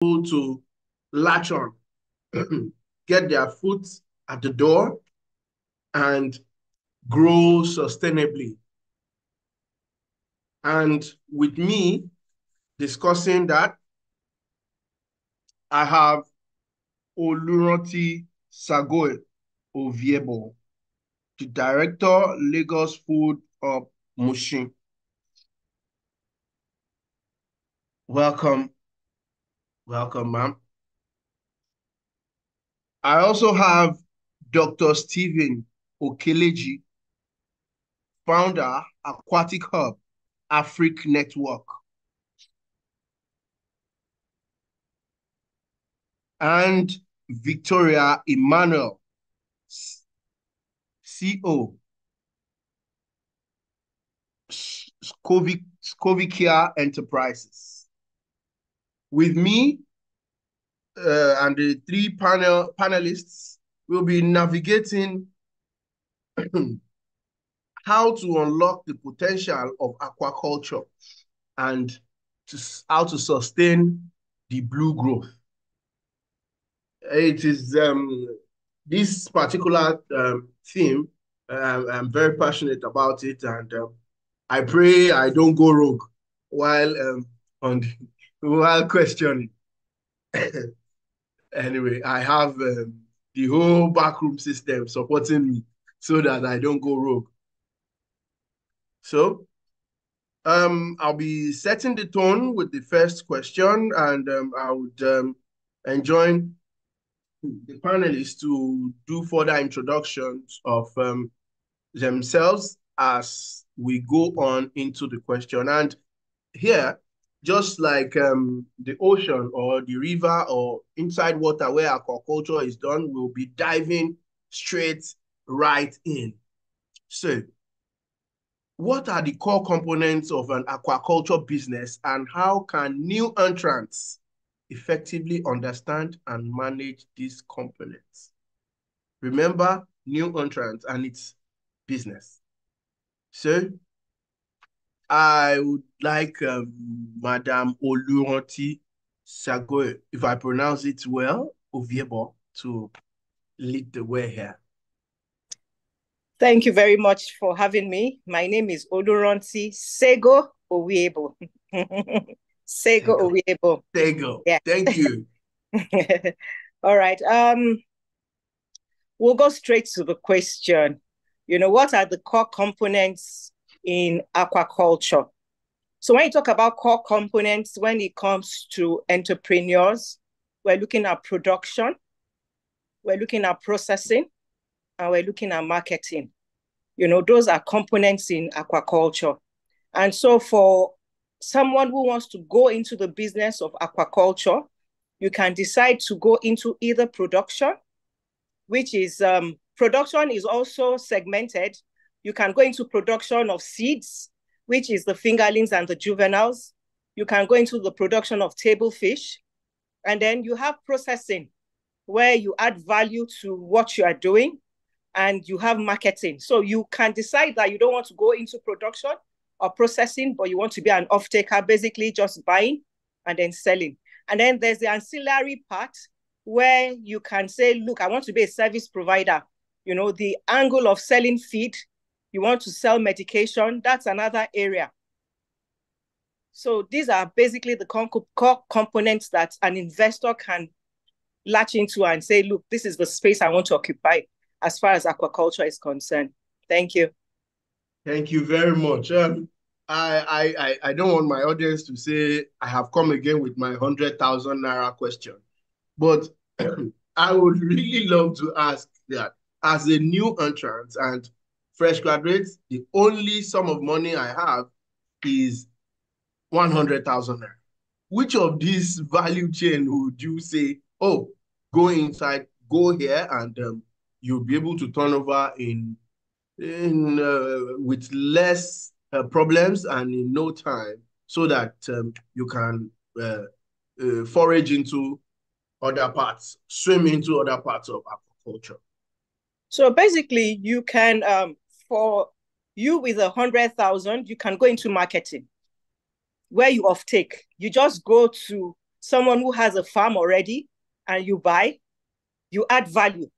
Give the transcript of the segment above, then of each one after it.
to latch on, get their foot at the door, and grow sustainably. And with me discussing that, I have Oluranti Sagoe Oviebo, the Director, Lagos Food of Mushin. Welcome. Welcome, ma'am. I also have Dr. Stephen Okeleji, founder, Aquatic Hub, Afric Network. And Victoria Emmanuel, CO, Scovicia Enterprises. With me and the three panelists will be navigating how to unlock the potential of aquaculture and how to sustain the blue growth. It is this particular theme, I'm very passionate about it, and I pray I don't go rogue while while questioning. Anyway, I have the whole backroom system supporting me so that I don't go rogue. So I'll be setting the tone with the first question, and I would enjoin the panelists to do further introductions of themselves as we go on into the question. And here, just like the ocean or the river or inside water where aquaculture is done, we'll be diving straight right in. So, what are the core components of an aquaculture business, and how can new entrants effectively understand and manage these components? Remember, new entrants and its business. So I would like Madame Oluranti Sagoe, if I pronounce it well, Oviebo, to lead the way here. Thank you very much for having me. My name is Oluranti Sego Owiebo. Sego Owiebo. Sego. Yeah. Thank you. All right. We'll go straight to the question. What are the core components in aquaculture? So when you talk about core components, when it comes to entrepreneurs, we're looking at production, we're looking at processing, and we're looking at marketing. Those are components in aquaculture. And so for someone who wants to go into the business of aquaculture, you can decide to go into either production, which is, production is also segmented. You can go into production of seeds, which is the fingerlings and the juveniles. You can go into the production of table fish. And then you have processing, where you add value to what you are doing, and you have marketing. So you can decide that you don't want to go into production or processing, but you want to be an off-taker, basically just buying and then selling. And then there's the ancillary part where you can say, look, I want to be a service provider. The angle of selling feed, you want to sell medication, that's another area. So these are basically the core components that an investor can latch into and say, look, this is the space I want to occupy as far as aquaculture is concerned. Thank you. Thank you very much. I don't want my audience to say I have come again with my 100,000 naira question, but I would really love to ask that as a new entrant and fresh graduates, the only sum of money I have is 100,000 naira. Which of these value chain would you say, oh, go inside, go here, and you'll be able to turn over with less problems and in no time, so that you can forage into other parts, swim into other parts of aquaculture? So basically, you can, for you with 100,000, you can go into marketing, where you offtake. You just go to someone who has a farm already and you buy, you add value.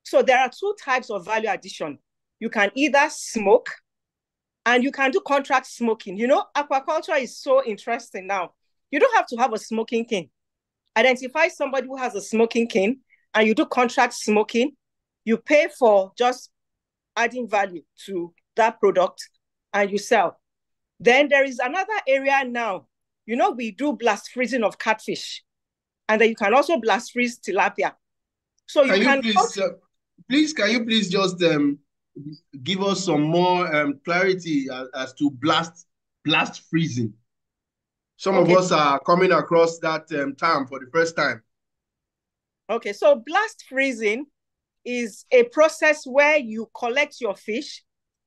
So there are two types of value addition. You can either smoke and you can do contract smoking. You know, aquaculture is so interesting now. You don't have to have a smoking cane. Identify somebody who has a smoking cane and you do contract smoking. You pay for just adding value to that product and you sell. Then there is another area now. You know, we do blast freezing of catfish, and then you can also blast freeze tilapia. So you Can you can please, can you please just give us some more clarity as to blast freezing? Some of okay. us are coming across that term for the first time. Okay, so blast freezing is a process where you collect your fish,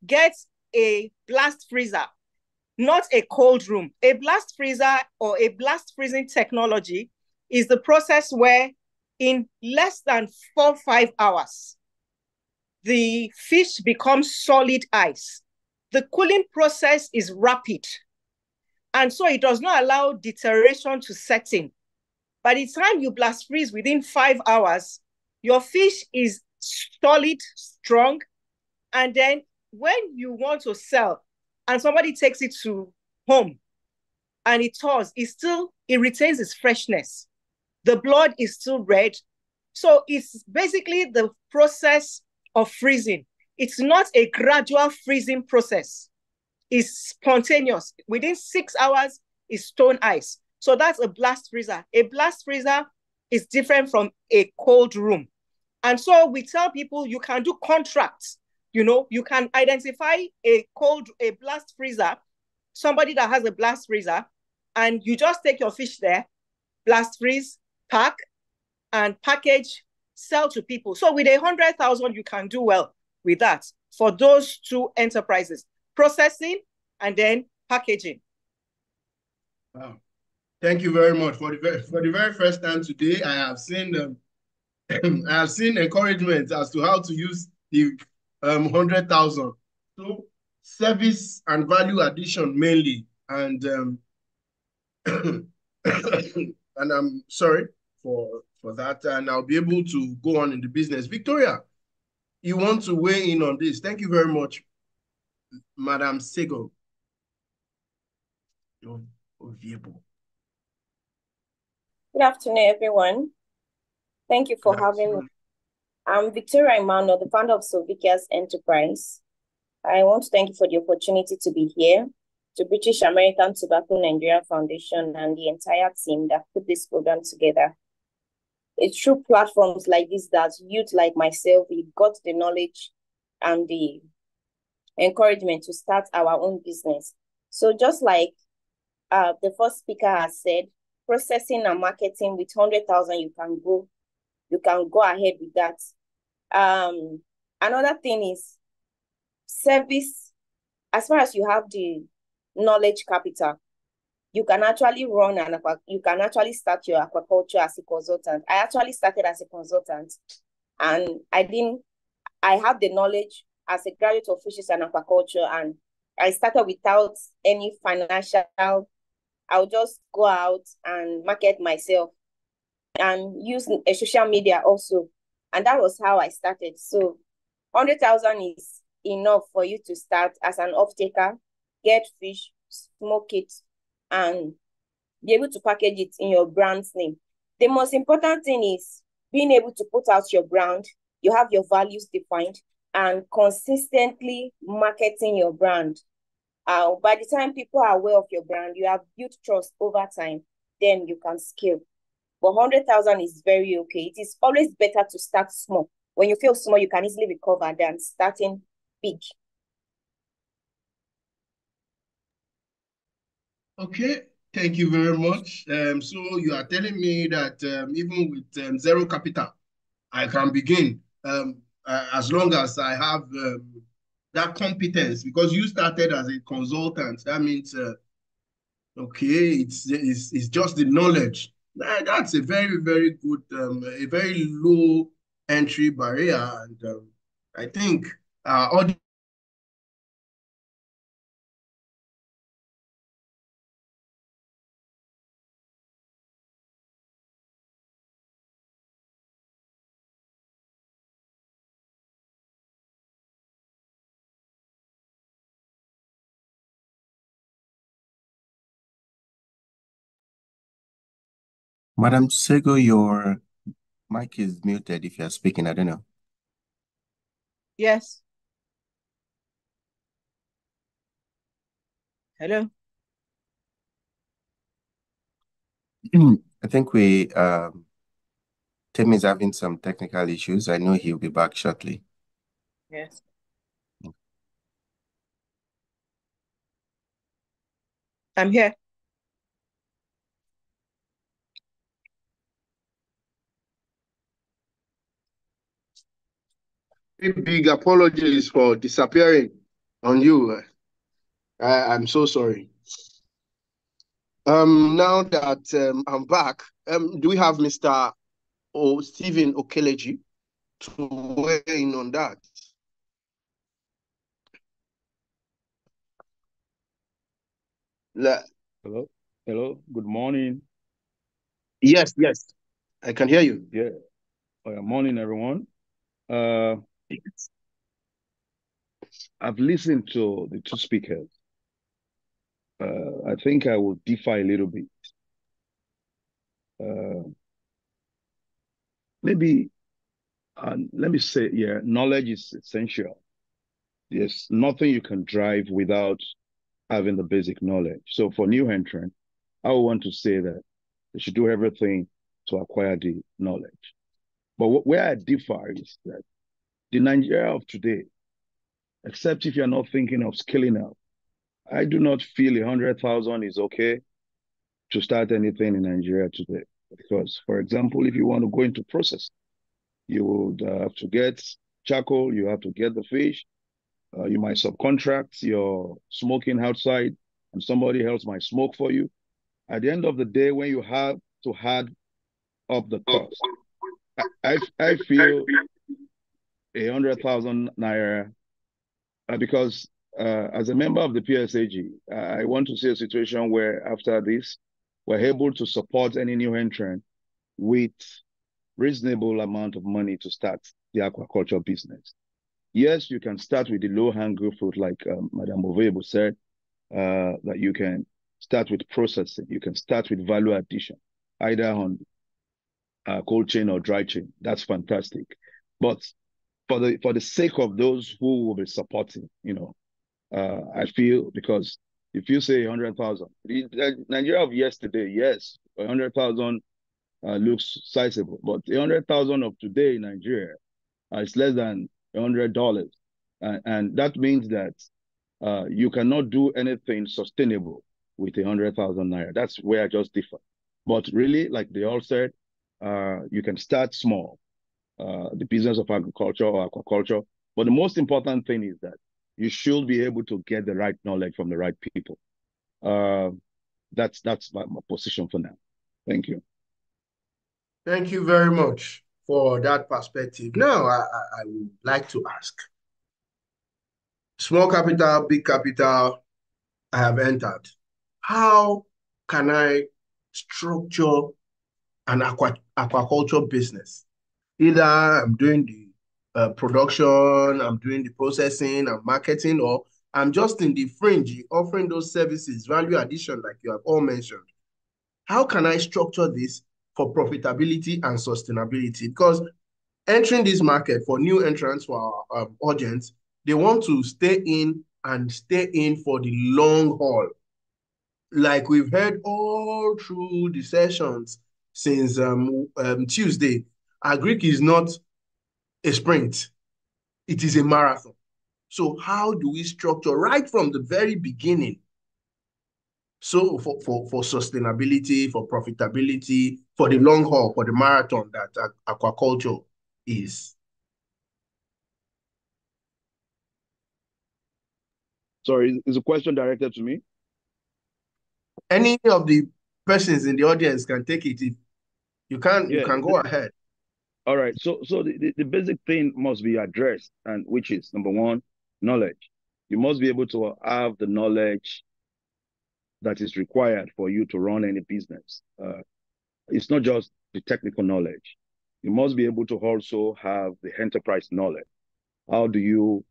get a blast freezer, not a cold room. A blast freezer or a blast freezing technology is the process where in less than 4 or 5 hours, the fish becomes solid ice. The cooling process is rapid, and so it does not allow deterioration to set in. By the time you blast freeze within 5 hours, your fish is solid, strong, and then when you want to sell and somebody takes it to home and it thaws, it retains its freshness. The blood is still red. So it's basically the process of freezing. It's not a gradual freezing process. It's spontaneous. Within 6 hours, it's stone ice. So that's a blast freezer. A blast freezer is different from a cold room. And so we tell people you can do contracts. You know, you can identify a blast freezer, somebody that has a blast freezer, and you just take your fish there, blast freeze, pack, and package, sell to people. So with 100,000, you can do well with that for those two enterprises, processing and then packaging. Wow. Thank you very much. For the very first time today, I have seen I have seen encouragement as to how to use the 100,000. So service and value addition mainly, and and I'm sorry for that, and I'll be able to go on in the business. Victoria, you want to weigh in on this? Thank you very much, Madam Sego. Good afternoon, everyone. Thank you for having me. I'm Victoria Emmanuel, the founder of Sovikia's Enterprise. I want to thank you for the opportunity to be here, to British American Tobacco Nigeria Foundation and the entire team that put this program together. It's through platforms like this that youth like myself, we got the knowledge and the encouragement to start our own business. So just like the first speaker has said, processing and marketing with 100,000, you can go ahead with that. Another thing is service. As far as you have the knowledge capital, you can actually start your aquaculture as a consultant. I actually started as a consultant, and I have the knowledge as a graduate of fishes and aquaculture, and I started without any financial. I'll just go out and market myself and use a social media also. And that was how I started. So 100,000 is enough for you to start as an off-taker, get fish, smoke it, and be able to package it in your brand's name. The most important thing is being able to put out your brand, you have your values defined, and consistently marketing your brand. By the time people are aware of your brand, you have built trust over time, then you can scale. But 100,000 is very okay. It is always better to start small. When you feel small, you can easily recover than starting big. Okay, thank you very much. So you are telling me that even with zero capital, I can begin as long as I have that competence, because you started as a consultant. That means, okay, it's just the knowledge. That's a very, very good, a very low entry barrier. And I think all Madam Sego, your mic is muted if you're speaking. I don't know. Yes. Hello. I think Tim is having some technical issues. I know he'll be back shortly. Yes. I'm here. Big apologies for disappearing on you. I'm so sorry. Now that I'm back, do we have Mr. Stephen Okeleji to weigh in on that? Hello. Hello. Good morning. Yes, I can hear you. Yeah. Morning, everyone. I've listened to the two speakers. I think I will differ a little bit. Maybe, let me say, yeah, knowledge is essential. There's nothing you can drive without having the basic knowledge. So for new entrant, I would want to say that they should do everything to acquire the knowledge. But where I differ is that the Nigeria of today, except if you're not thinking of scaling up, I do not feel 100,000 is okay to start anything in Nigeria today. Because, for example, if you want to go into process, you would have to get charcoal, you have to get the fish, you might subcontract your smoking outside, and somebody else might smoke for you. At the end of the day, when you have to add up the cost, I feel 100,000 naira because as a member of the PSAG, I want to see a situation where after this, we're able to support any new entrant with reasonable amount of money to start the aquaculture business. Yes, you can start with the low-hanging fruit, like Madam Ovebo said, that you can start with processing. You can start with value addition, either on cold chain or dry chain. That's fantastic. But for the sake of those who will be supporting, I feel because if you say 100,000, Nigeria of yesterday, yes, 100,000 looks sizable, but 100,000 of today in Nigeria is less than $100, and that means that you cannot do anything sustainable with 100,000 naira. That's where I just differ. But really, like they all said, you can start small, the business of agriculture or aquaculture. But the most important thing is that you should be able to get the right knowledge from the right people. That's my position for now. Thank you. Thank you very much for that perspective. Now, I would like to ask, small capital, big capital, I have entered. How can I structure an aquaculture business? Either I'm doing the production, I'm doing the processing, I'm marketing, or I'm just in the fringe offering those services, value addition, like you have all mentioned. How can I structure this for profitability and sustainability? Because entering this market for new entrants for our audience, they want to stay in and stay in for the long haul. Like we've heard all through the sessions since Tuesday, agric is not a sprint, it is a marathon. So how do we structure right from the very beginning? So for sustainability, for profitability, for the long haul, for the marathon that aquaculture is. Sorry, is a question directed to me? Any of the persons in the audience can take it. If you can go ahead. All right. So the basic thing must be addressed, and which is number one, knowledge. You must be able to have the knowledge that is required for you to run any business. It's not just the technical knowledge. You must be able to also have the enterprise knowledge. How do you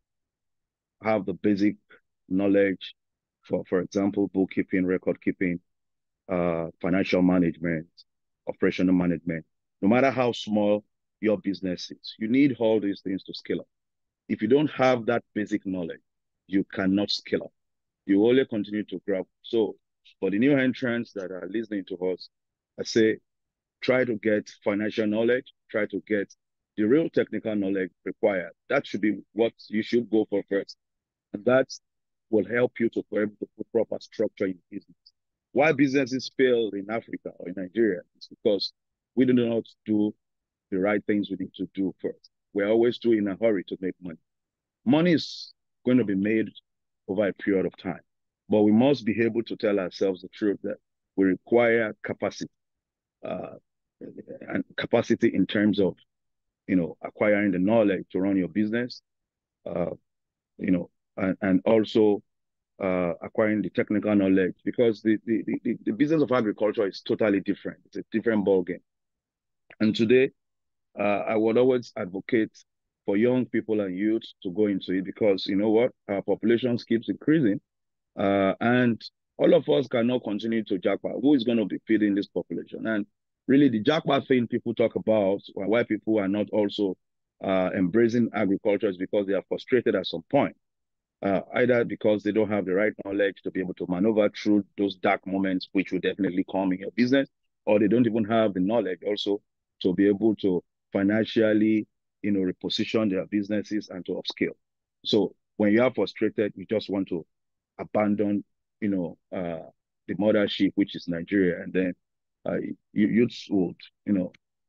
have the basic knowledge for example, bookkeeping, record keeping, financial management, operational management. No matter how small your business is, you need all these things to scale up. If you don't have that basic knowledge, you cannot scale up. You only continue to grow. So for the new entrants that are listening to us, I say, try to get financial knowledge, try to get the real technical knowledge required. That should be what you should go for first. And that will help you to be able to put proper structure in business. Why businesses fail in Africa or in Nigeria is because we do not do the right things we need to do first. We're always too in a hurry to make money. Money is going to be made over a period of time, but we must be able to tell ourselves the truth that we require capacity, and capacity in terms of, acquiring the knowledge to run your business, and also acquiring the technical knowledge, because the business of agriculture is totally different. It's a different ballgame. And today, I would always advocate for young people and youth to go into it, because you know what? Our population keeps increasing, and all of us cannot continue to jackpot. Who is going to be feeding this population? And really, the jackpot thing people talk about, why people are not also embracing agriculture, is because they are frustrated at some point. Either because they don't have the right knowledge to be able to maneuver through those dark moments, which will definitely come in your business, or they don't even have the knowledge also to be able to financially, reposition their businesses and to upscale. So when you are frustrated, you just want to abandon, the mothership, which is Nigeria, and then youths would,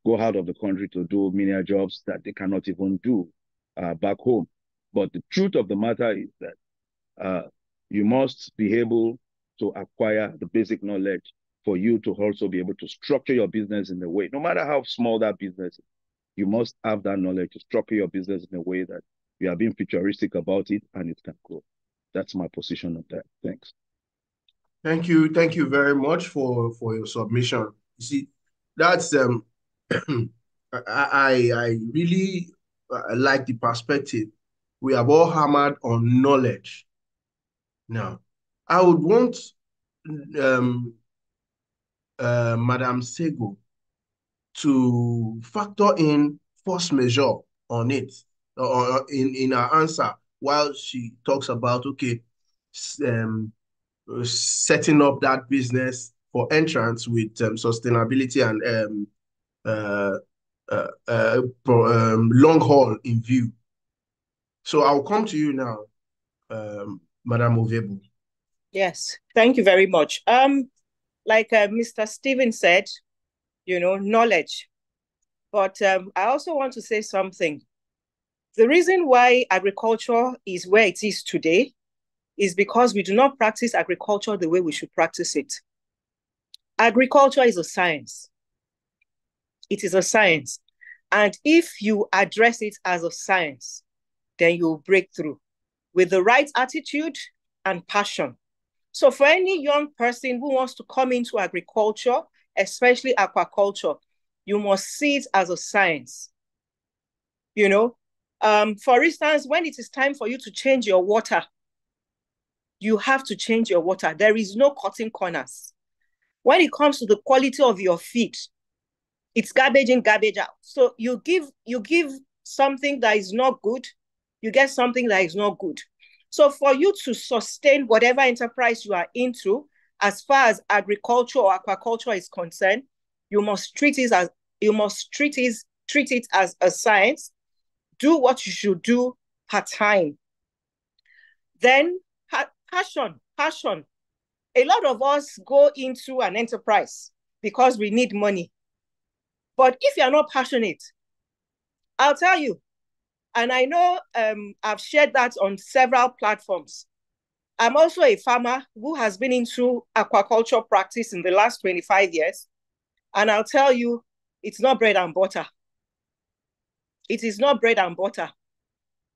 go out of the country to do menial jobs that they cannot even do back home. But the truth of the matter is that you must be able to acquire the basic knowledge for you to also be able to structure your business in a way, no matter how small that business is, you must have that knowledge to structure your business in a way that you are being futuristic about it and it can grow. That's my position on that. Thanks. Thank you very much for your submission. You see, that's I really like the perspective. We have all hammered on knowledge. Now, I would want Madam Sego to factor in force majeure on it, or in her answer, while she talks about, okay, setting up that business for entrance with sustainability and long haul in view. So I'll come to you now, Madam Ovebo. Yes, thank you very much. Like Mr. Steven said, knowledge. But I also want to say something. The reason why agriculture is where it is today is because we do not practice agriculture the way we should practice it. Agriculture is a science. It is a science. And if you address it as a science, then you'll break through with the right attitude and passion. So for any young person who wants to come into agriculture, especially aquaculture, you must see it as a science. For instance, when it is time for you to change your water, you have to change your water. There is no cutting corners. When it comes to the quality of your feed, it's garbage in, garbage out. So you give something that is not good, you get something that is not good. So for you to sustain whatever enterprise you are into, as far as agriculture or aquaculture is concerned, you must treat it as a science. Do what you should do part-time. Then passion. A lot of us go into an enterprise because we need money. But if you're not passionate, I'll tell you, and I know I've shared that on several platforms. I'm also a farmer who has been into aquaculture practice in the last 25 years. And I'll tell you, it's not bread and butter. It is not bread and butter.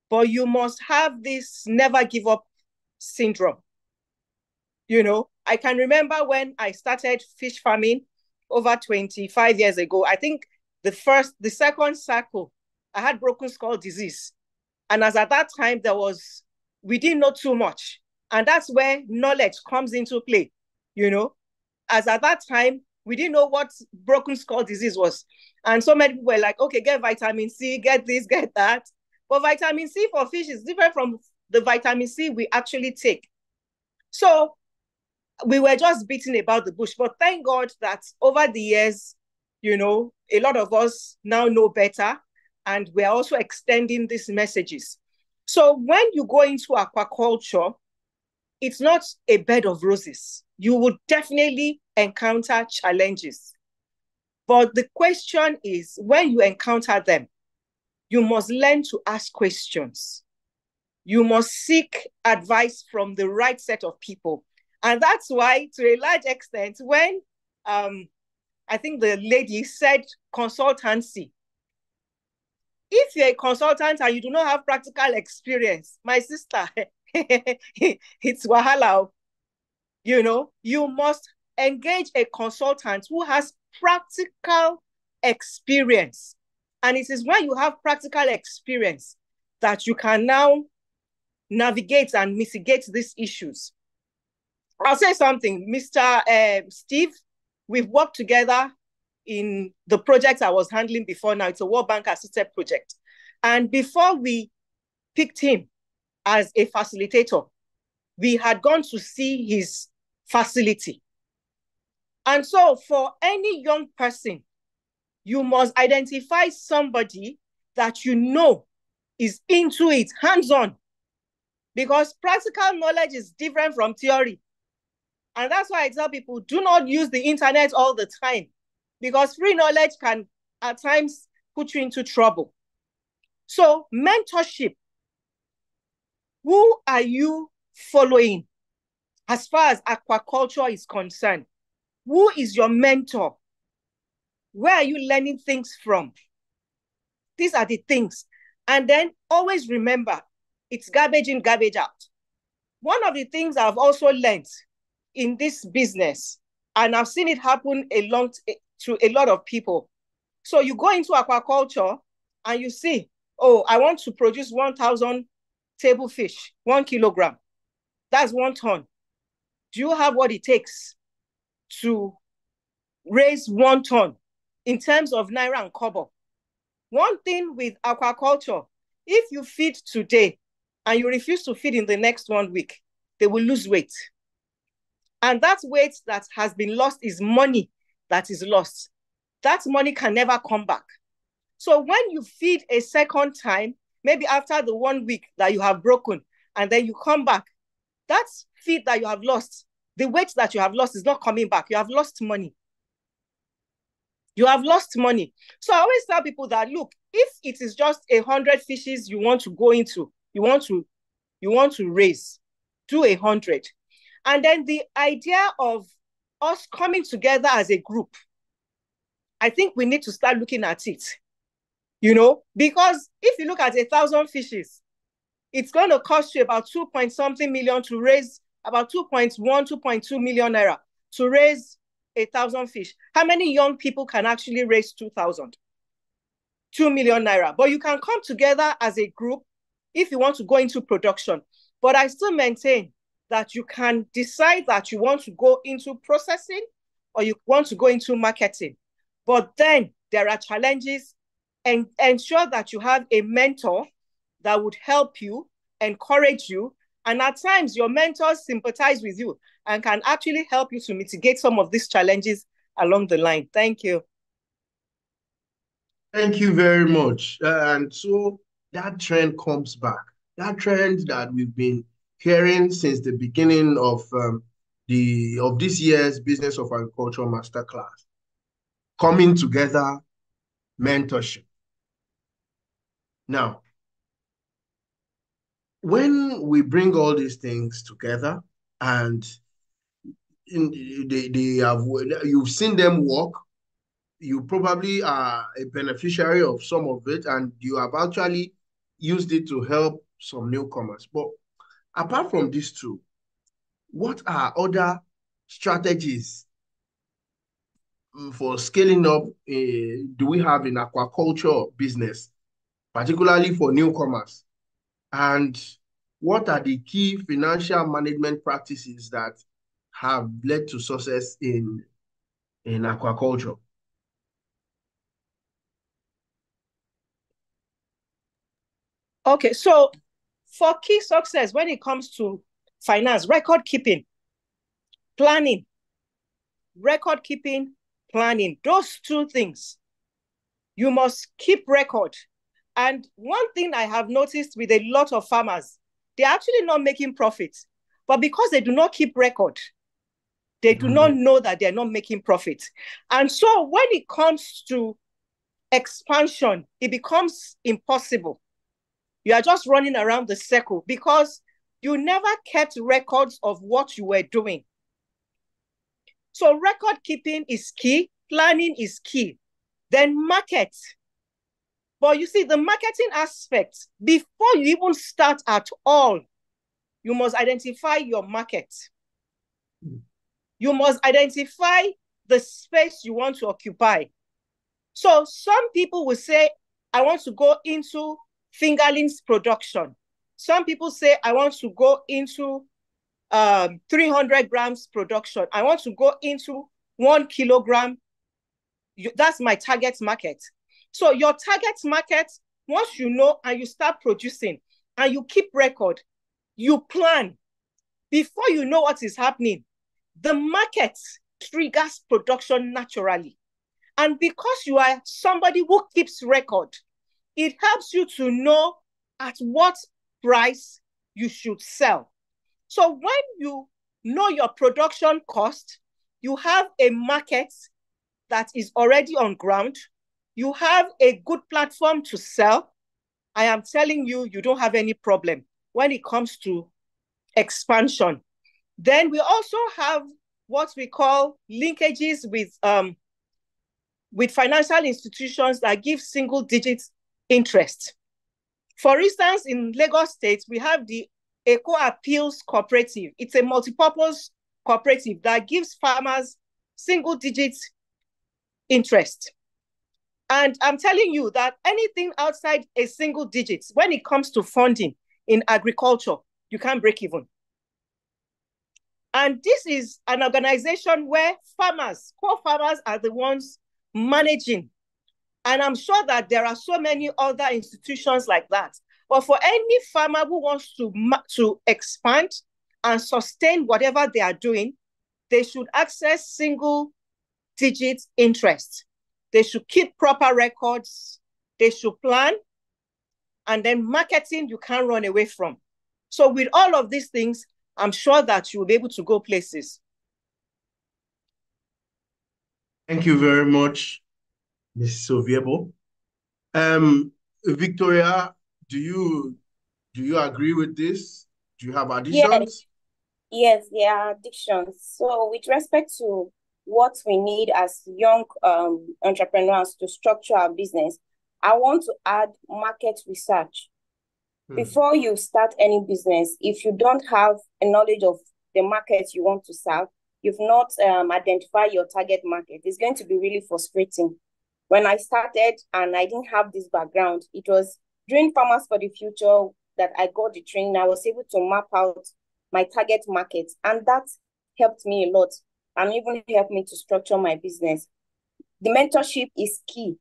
But you must have this never give up syndrome. I can remember when I started fish farming over 25 years ago. I think the second cycle, I had broken skull disease. And as at that time, we didn't know too much. And that's where knowledge comes into play. As at that time, We didn't know what broken skull disease was. And so many people were like, okay, get vitamin C, get this, get that. But vitamin C for fish is different from the vitamin C we actually take. So we were just beating about the bush. But thank God that over the years, you know, a lot of us now know better, and we're also extending these messages. So when you go into aquaculture, it's not a bed of roses. You will definitely encounter challenges. But the question is, when you encounter them, you must learn to ask questions. You must seek advice from the right set of people. And that's why, to a large extent, when I think the lady said consultancy, if you're a consultant and you do not have practical experience, my sister, it's wahala. You know, you must engage a consultant who has practical experience. And it is when you have practical experience that you can now navigate and mitigate these issues. I'll say something, Mr. Steve, we've worked together in the project I was handling before now. It's a World Bank assisted project. And before we picked him as a facilitator, we had gone to see his facility. And so for any young person, you must identify somebody that you know is into it, hands-on, because practical knowledge is different from theory. And that's why I tell people, do not use the internet all the time, because free knowledge can at times put you into trouble. So mentorship, who are you following as far as aquaculture is concerned? Who is your mentor? Where are you learning things from? These are the things. And then always remember, it's garbage in, garbage out. One of the things I've also learned in this business, and I've seen it happen to a lot of people. So you go into aquaculture and you see, oh, I want to produce 1,000 table fish, 1 kilogram. That's 1 ton. Do you have what it takes to raise 1 ton in terms of naira and kobo? One thing with aquaculture, if you feed today and you refuse to feed in the next 1 week, they will lose weight. And that weight that has been lost is money that is lost. That money can never come back. So when you feed a second time, maybe after the 1 week that you have broken, and then you come back, that feed that you have lost, the weight that you have lost is not coming back. You have lost money. You have lost money. So I always tell people that, look, if it is just 100 fishes you want to go into, you want to raise, do 100. And then the idea of us coming together as a group, I think we need to start looking at it, you know, because if you look at 1,000 fishes, it's going to cost you about 2 million to raise, about 2.1, 2.2 million naira to raise 1,000 fish. How many young people can actually raise 2,000? 2 million naira. But you can come together as a group if you want to go into production. But I still maintain that you can decide that you want to go into processing or you want to go into marketing. But then there are challenges, and ensure that you have a mentor that would help you, encourage you, and at times your mentors sympathize with you and can actually help you to mitigate some of these challenges along the line. Thank you. Thank you very much. And so that trend comes back. That trend that we've been hearing since the beginning of this year's Business of Agriculture Masterclass. Coming together, mentorship. Now, when we bring all these things together and you've seen them work, you probably are a beneficiary of some of it, and you have actually used it to help some newcomers. But apart from these two, what are other strategies for scaling up do we have in aquaculture business, particularly for newcomers? And what are the key financial management practices that have led to success in in aquaculture? Okay, so for key success when it comes to finance, record keeping, planning, record keeping, planning, those two things, you must keep record. And one thing I have noticed with a lot of farmers, they're actually not making profits, but because they do not keep record, they do not know that they're not making profit. And so when it comes to expansion, it becomes impossible. You are just running around the circle because you never kept records of what you were doing. So record keeping is key, planning is key. Then market. But you see, the marketing aspect, before you even start at all, you must identify your market. You must identify the space you want to occupy. So some people will say, I want to go into fingerlings production. Some people say, I want to go into 300 grams production. I want to go into 1 kilogram. That's my target market. So your target market, once you know and you start producing and you keep record, you plan before you know what is happening. The market triggers production naturally. And because you are somebody who keeps record, it helps you to know at what price you should sell. So when you know your production cost, you have a market that is already on ground, you have a good platform to sell, I am telling you, you don't have any problem when it comes to expansion. Then we also have what we call linkages with financial institutions that give single digit interest. For instance, in Lagos State, we have the Eco Appeals Cooperative. It's a multipurpose cooperative that gives farmers single digit interest. And I'm telling you that anything outside a single digit, when it comes to funding in agriculture, you can't break even. And this is an organization where farmers, core farmers are the ones managing. And I'm sure that there are so many other institutions like that. But for any farmer who wants to expand and sustain whatever they are doing, they should access single digit interest. They should keep proper records. They should plan. And then marketing, you can't run away from. So with all of these things, I'm sure that you'll be able to go places. Thank you very much, Ms. Soviebo. Victoria, do you agree with this? Do you have additions? Yes, there are additions. So with respect to what we need as young entrepreneurs to structure our business, I want to add market research. Before you start any business, if you don't have a knowledge of the market you want to serve, you've not identified your target market, it's going to be really frustrating. When I started and I didn't have this background, it was during Farmers for the Future that I got the training. I was able to map out my target market, and that helped me a lot and even helped me to structure my business. The mentorship is key.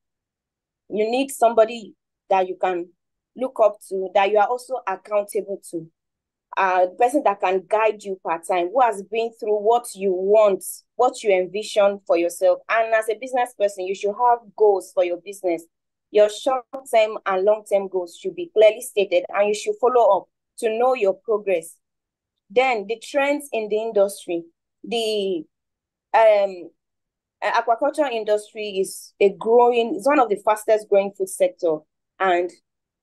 You need somebody that you can look up to, that you are also accountable to. The person that can guide you part-time, who has been through what you want, what you envision for yourself. And as a business person, you should have goals for your business. Your short-term and long-term goals should be clearly stated, and you should follow up to know your progress. Then the trends in the industry. The aquaculture industry is it's one of the fastest growing food sector, and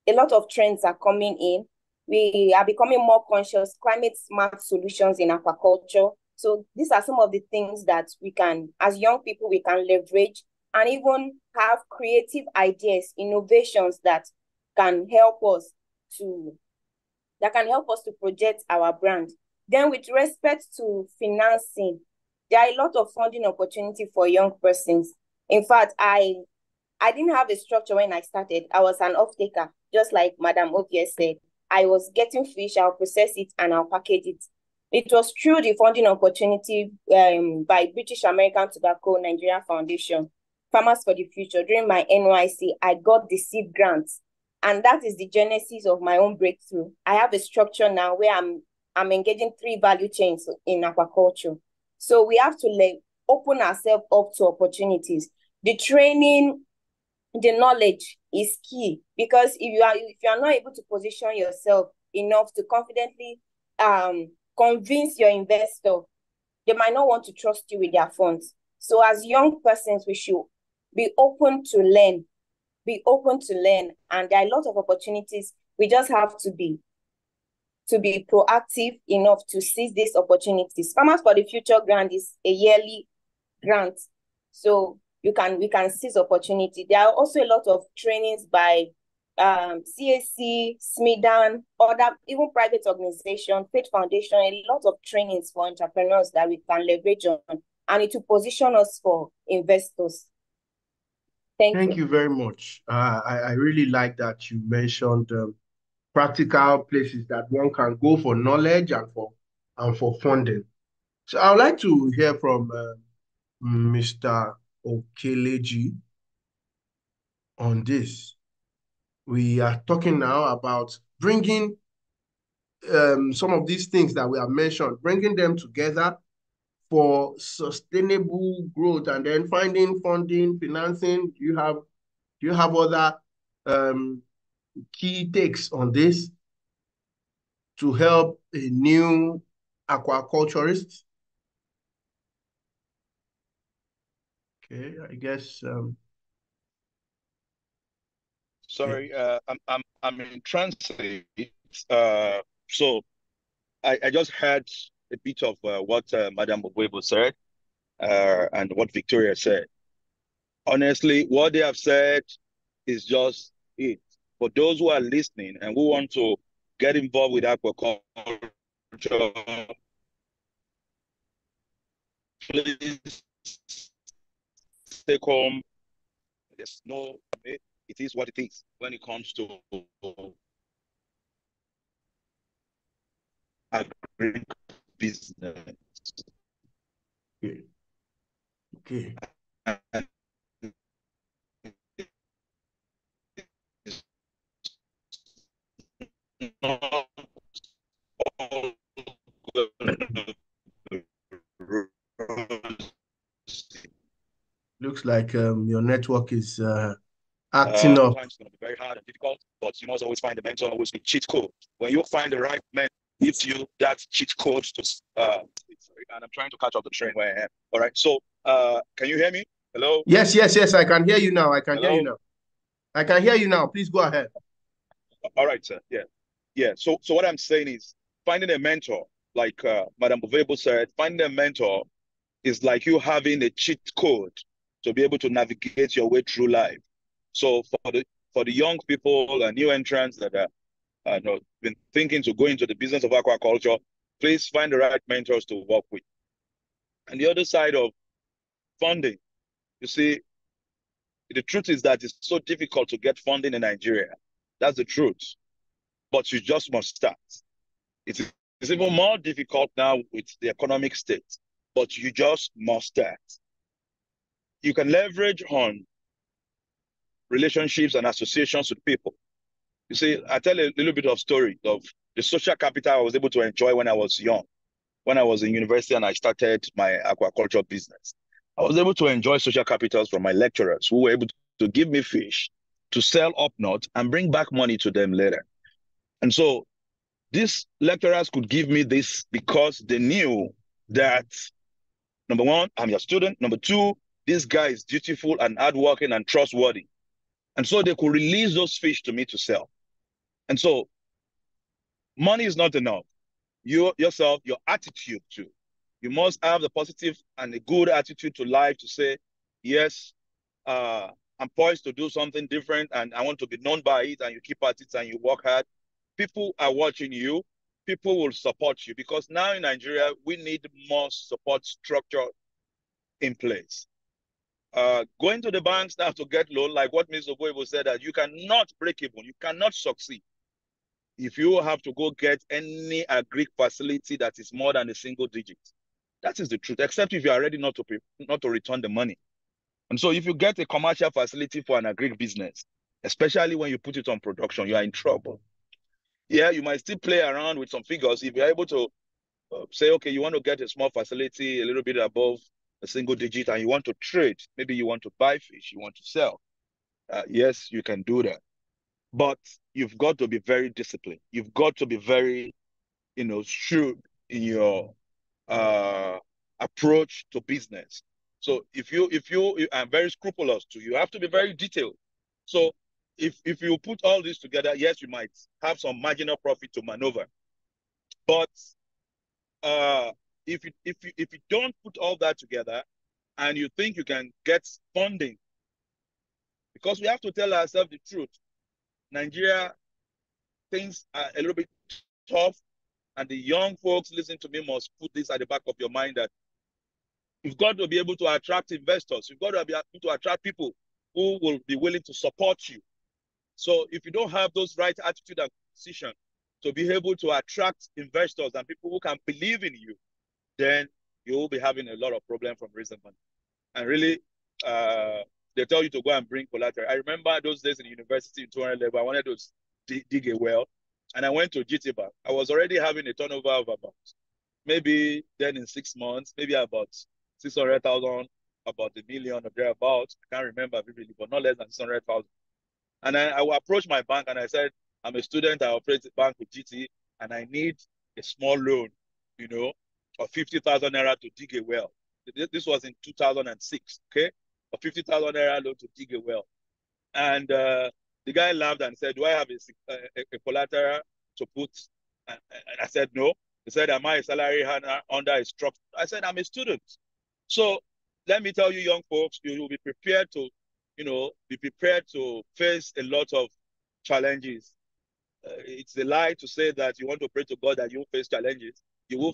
a lot of trends are coming in. We are becoming more conscious, climate smart solutions in aquaculture. So these are some of the things that we can, as young people, we can leverage and even have creative ideas, innovations that can help us to project our brand. Then with respect to financing, there are a lot of funding opportunity for young persons. In fact, I didn't have a structure when I started. I was an off-taker, just like Madam Ovie said. I was getting fish, I'll process it, and I'll package it. It was through the funding opportunity by British American Tobacco Nigeria Foundation, Farmers for the Future. During my NYC, I got the seed grants, and that is the genesis of my own breakthrough. I have a structure now where I'm engaging 3 value chains in aquaculture. So we have to open ourselves up to opportunities. The training, the knowledge is key, because if you are not able to position yourself enough to confidently convince your investor, they might not want to trust you with their funds. So as young persons, we should be open to learn, and there are a lot of opportunities. We just have to be proactive enough to seize these opportunities. Farmers for the Future grant is a yearly grant, so we can seize opportunity. There are also a lot of trainings by CAC, SMIDAN, other even private organization, Faith Foundation, a lot of trainings for entrepreneurs that we can leverage on, and it will position us for investors. Thank you very much. I really like that you mentioned practical places that one can go for knowledge and for funding. So I would like to hear from Mr. Okeleji on this. We are talking now about bringing some of these things that we have mentioned, bringing them together for sustainable growth, and then finding funding, financing. Do you have other key takes on this to help a new aquaculturist? Okay, I guess. Sorry, I'm in translate. So I just heard a bit of what Madam Ogwebo said and what Victoria said. Honestly, what they have said is just it. For those who are listening and who want to get involved with aquaculture, please take home. There's no, it is what it is when it comes to agribusiness. Okay. Okay. Looks like your network is acting up. Sometimes it's going to be very hard and difficult, but you must always find the mentor who's the cheat code. When you find the right mentor, gives you that cheat code to sorry, and I'm trying to catch up the train where I am. All right. So can you hear me? Hello? Yes, I can hear you now. I can hear you now. I can hear you now. Please go ahead. All right, sir. Yeah. So what I'm saying is finding a mentor, like Madam Bovebo said, finding a mentor is like you having a cheat code to be able to navigate your way through life. So for the young people and new entrants that are been thinking to go into the business of aquaculture, please find the right mentors to work with. And the other side of funding, you see, the truth is that it's so difficult to get funding in Nigeria. That's the truth. But you just must start. It's even more difficult now with the economic state, but you just must start. You can leverage on relationships and associations with people. You see, I tell a little bit of story of the social capital I was able to enjoy when I was young, when I was in university and I started my aquaculture business. I was able to enjoy social capitals from my lecturers who were able to give me fish to sell up north and bring back money to them later. And so these lecturers could give me this because they knew that, number one, I'm your student. Number two, this guy is dutiful and hardworking and trustworthy. And so they could release those fish to me to sell. And so money is not enough. You yourself, your attitude too. You must have the positive and a good attitude to life to say, yes, I'm poised to do something different and I want to be known by it, and you keep at it and you work hard. People are watching you. People will support you, because now in Nigeria, we need more support structure in place. Going to the banks now to get loan, like what Ms. Oboibo said, that you cannot break even, you cannot succeed if you have to go get any agri facility that is more than a single digit, that is the truth, except if you are ready not to return the money. And so if you get a commercial facility for an agri business, especially when you put it on production, you are in trouble. Yeah, you might still play around with some figures. If you're able to say, okay, you want to get a small facility a little bit above a single digit and you want to trade, maybe you want to buy fish, you want to sell. Yes, you can do that. But you've got to be very disciplined. You've got to be very, shrewd in your approach to business. So if you are very scrupulous too, you have to be very detailed. So if you put all this together, yes, you might have some marginal profit to maneuver. But if you don't put all that together and you think you can get funding, because we have to tell ourselves the truth, Nigeria, things are a little bit tough, and the young folks listening to me must put this at the back of your mind that you've got to be able to attract investors. You've got to be able to attract people who will be willing to support you. So if you don't have those right attitude and position to be able to attract investors and people who can believe in you, then you will be having a lot of problems from raising money. And really, they tell you to go and bring collateral. I remember those days in the university in 200 level, I wanted to dig a well, and I went to GTBank. I was already having a turnover of about, maybe then in 6 months, maybe about 600,000, about $1 million or thereabouts. I can't remember vividly, but not less than 600,000. And I approached my bank and I said, I'm a student, I operate a bank with GT, and I need a small loan, of 50,000 naira to dig a well. This was in 2006, okay? A 50,000 naira loan to dig a well. And the guy laughed and said, do I have a collateral to put? And I said, no. He said, am I a salary under a structure? I said, I'm a student. So let me tell you, young folks, you will be prepared to, face a lot of challenges. It's a lie to say that you want to pray to God that you will face challenges. You will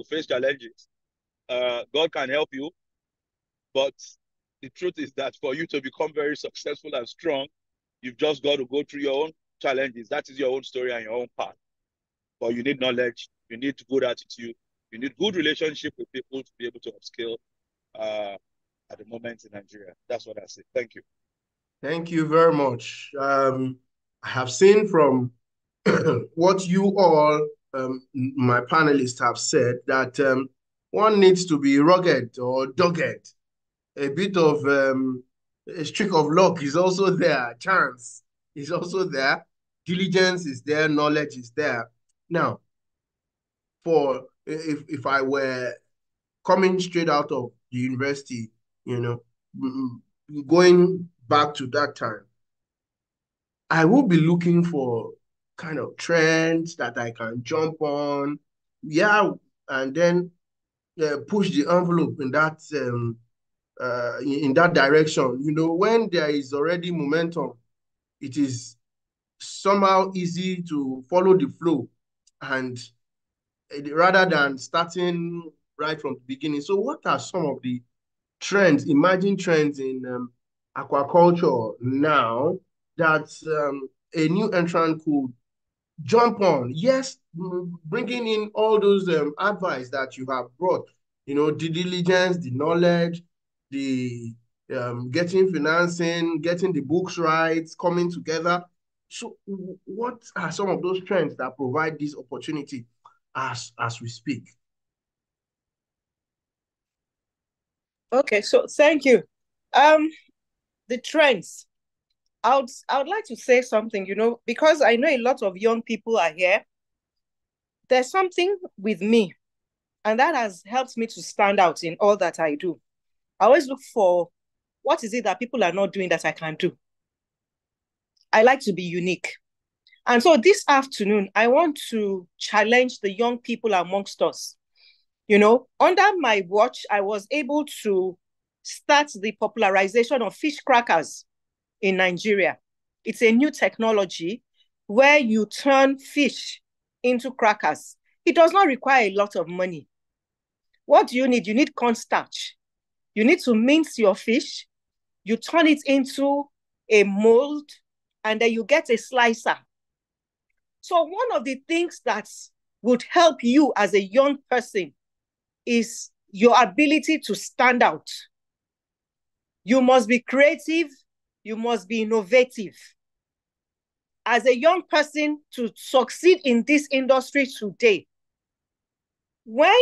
face challenges. God can help you, but the truth is that for you to become very successful and strong, you've just got to go through your own challenges. That is your own story and your own path. But you need knowledge, you need good attitude, you need good relationship with people to be able to upskill at the moment in Nigeria. That's what I say. Thank you. Thank you very much. I have seen from what you all, my panelists, have said that one needs to be rugged or dogged. A bit of a streak of luck is also there. Chance is also there. Diligence is there. Knowledge is there. Now, if I were coming straight out of the university, going back to that time, I will be looking for kind of trends that I can jump on, and then push the envelope in that direction. When there is already momentum, it is somehow easy to follow the flow, and rather than starting right from the beginning. So what are some of the trends, emerging trends in aquaculture now that a new entrant could jump on? Yes, bringing in all those advice that you have brought, the diligence, the knowledge, the getting financing, getting the books right, coming together. So what are some of those trends that provide this opportunity as we speak? Okay, so thank you. The trends. I would like to say something, because I know a lot of young people are here. There's something with me, and that has helped me to stand out in all that I do. I always look for what is it that people are not doing that I can do. I like to be unique. And so this afternoon, I want to challenge the young people amongst us. Under my watch, I was able to start the popularization of fish crackers in Nigeria. It's a new technology where you turn fish into crackers. It does not require a lot of money. What do you need? You need cornstarch. You need to mince your fish. You turn it into a mold, and then you get a slicer. So one of the things that would help you as a young person is your ability to stand out. You must be creative. You must be innovative. As a young person, to succeed in this industry today, when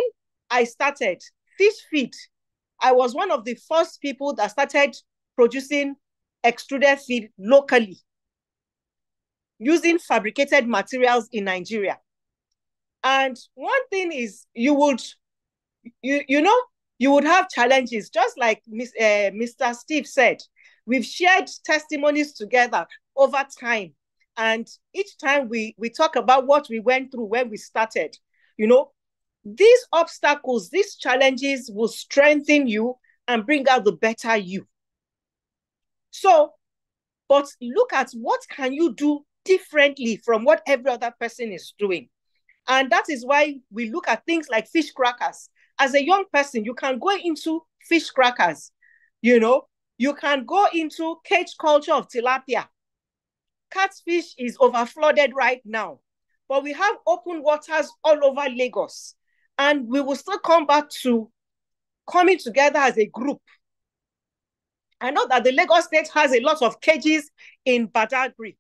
I started fish feed, I was one of the first people that started producing extruded feed locally using fabricated materials in Nigeria. And one thing is you would have challenges, just like Mr. Steve said. We've shared testimonies together over time. And each time we talk about what we went through when we started, these obstacles, these challenges will strengthen you and bring out the better you. So, but look at what can you do differently from what every other person is doing. And that is why we look at things like fish crackers. As a young person, you can go into fish crackers. You can go into cage culture of tilapia. Catfish is overflooded right now, but we have open waters all over Lagos. And we will still come back to coming together as a group. I know that the Lagos State has a lot of cages in Badagry.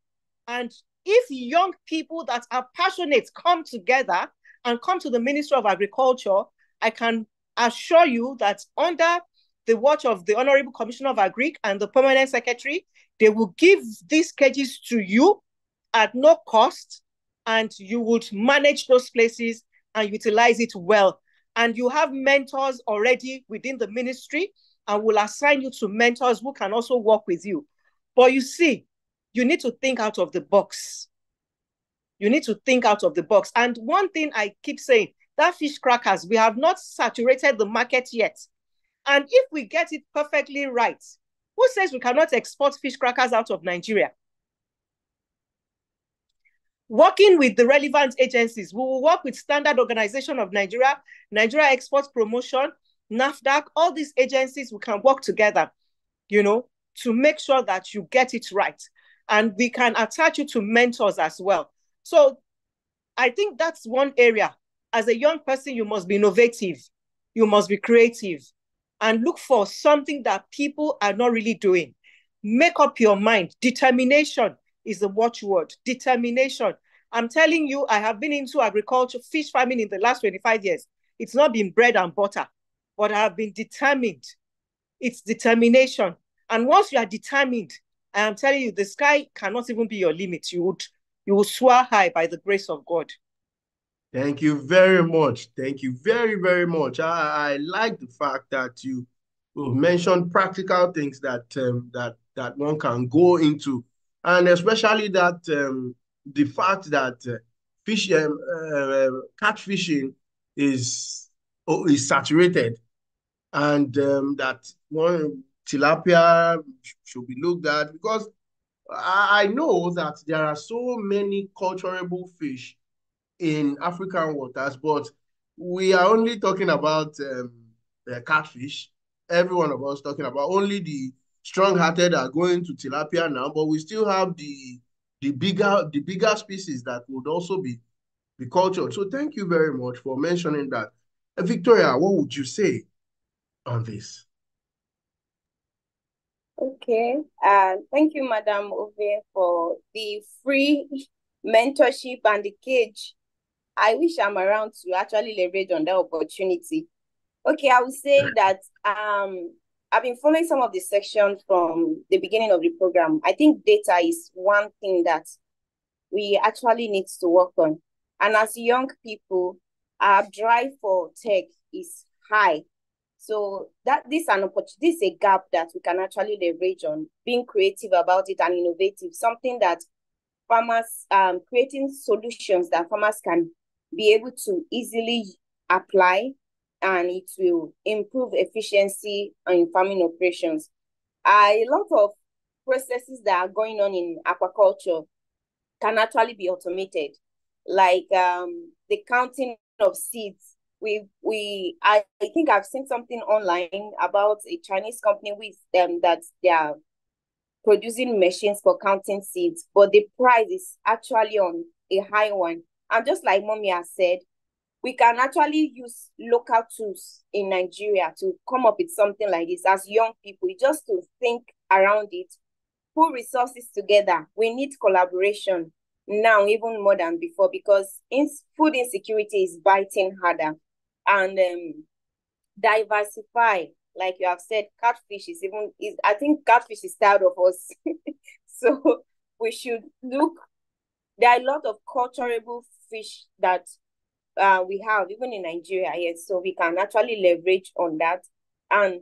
And if young people that are passionate come together and come to the Ministry of Agriculture, I can assure you that under the watch of the Honorable Commissioner of Agric and the Permanent Secretary, they will give these cages to you at no cost, and you would manage those places and utilize it well. And you have mentors already within the ministry, and will assign you to mentors who can also work with you. But you see, you need to think out of the box. You need to think out of the box. And one thing I keep saying, that fish crackers, we have not saturated the market yet. And if we get it perfectly right, who says we cannot export fish crackers out of Nigeria? Working with the relevant agencies, we will work with Standard Organization of Nigeria, Nigeria Export Promotion, NAFDAC, all these agencies, we can work together, to make sure that you get it right. And we can attach you to mentors as well. So I think that's one area. As a young person, you must be innovative. You must be creative and look for something that people are not really doing. Make up your mind. Determination is the watchword. Determination. I'm telling you, I have been into agriculture, fish farming in the last 25 years. It's not been bread and butter, but I have been determined. It's determination. And once you are determined, I am telling you, the sky cannot even be your limit. You will soar high by the grace of God. Thank you very much. Thank you very, very much. I like the fact that you mentioned practical things that one can go into, and especially that the fact that catfishing is saturated, and that one tilapia should be looked at, because I know that there are so many culturable fish in African waters, but we are only talking about catfish. Every one of us talking about only the strong-hearted are going to tilapia now, but we still have the bigger species that would also be cultured. So thank you very much for mentioning that. Victoria, what would you say on this? Okay. Thank you, Madam Ove, for the free mentorship and the cage. I wish I'm around to actually leverage on that opportunity. Okay, I would say that I've been following some of the sections from the beginning of the program. I think data is one thing that we actually need to work on. And as young people, our drive for tech is high. So this is a gap that we can actually leverage on, being creative about it and innovative, something that farmers, creating solutions that farmers can be able to easily apply, and it will improve efficiency in farming operations. A lot of processes that are going on in aquaculture can actually be automated, like the counting of seeds. I think I've seen something online about a Chinese company with them that they are producing machines for counting seeds, but the price is actually on a high one. And just like Mommy has said, we can actually use local tools in Nigeria to come up with something like this as young people, just to think around it, put resources together. We need collaboration now even more than before, because food insecurity is biting harder. And diversify, like you have said, catfish I think catfish is tired of us. So we should look, there are a lot of culturable fish that we have, even in Nigeria, yes. So we can actually leverage on that and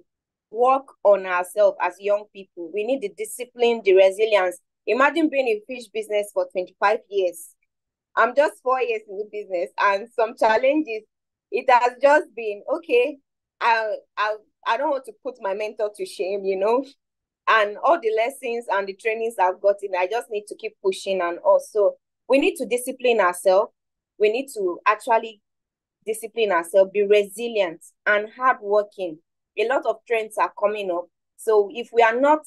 work on ourselves as young people. We need the discipline, the resilience. Imagine being in fish business for 25 years. I'm just 4 years in the business, and some challenges. It has just been, okay, I don't want to put my mentor to shame, and all the lessons and the trainings I've gotten, I just need to keep pushing. And also, we need to discipline ourselves. We need to actually discipline ourselves, be resilient and hardworking. A lot of trends are coming up. So if we are not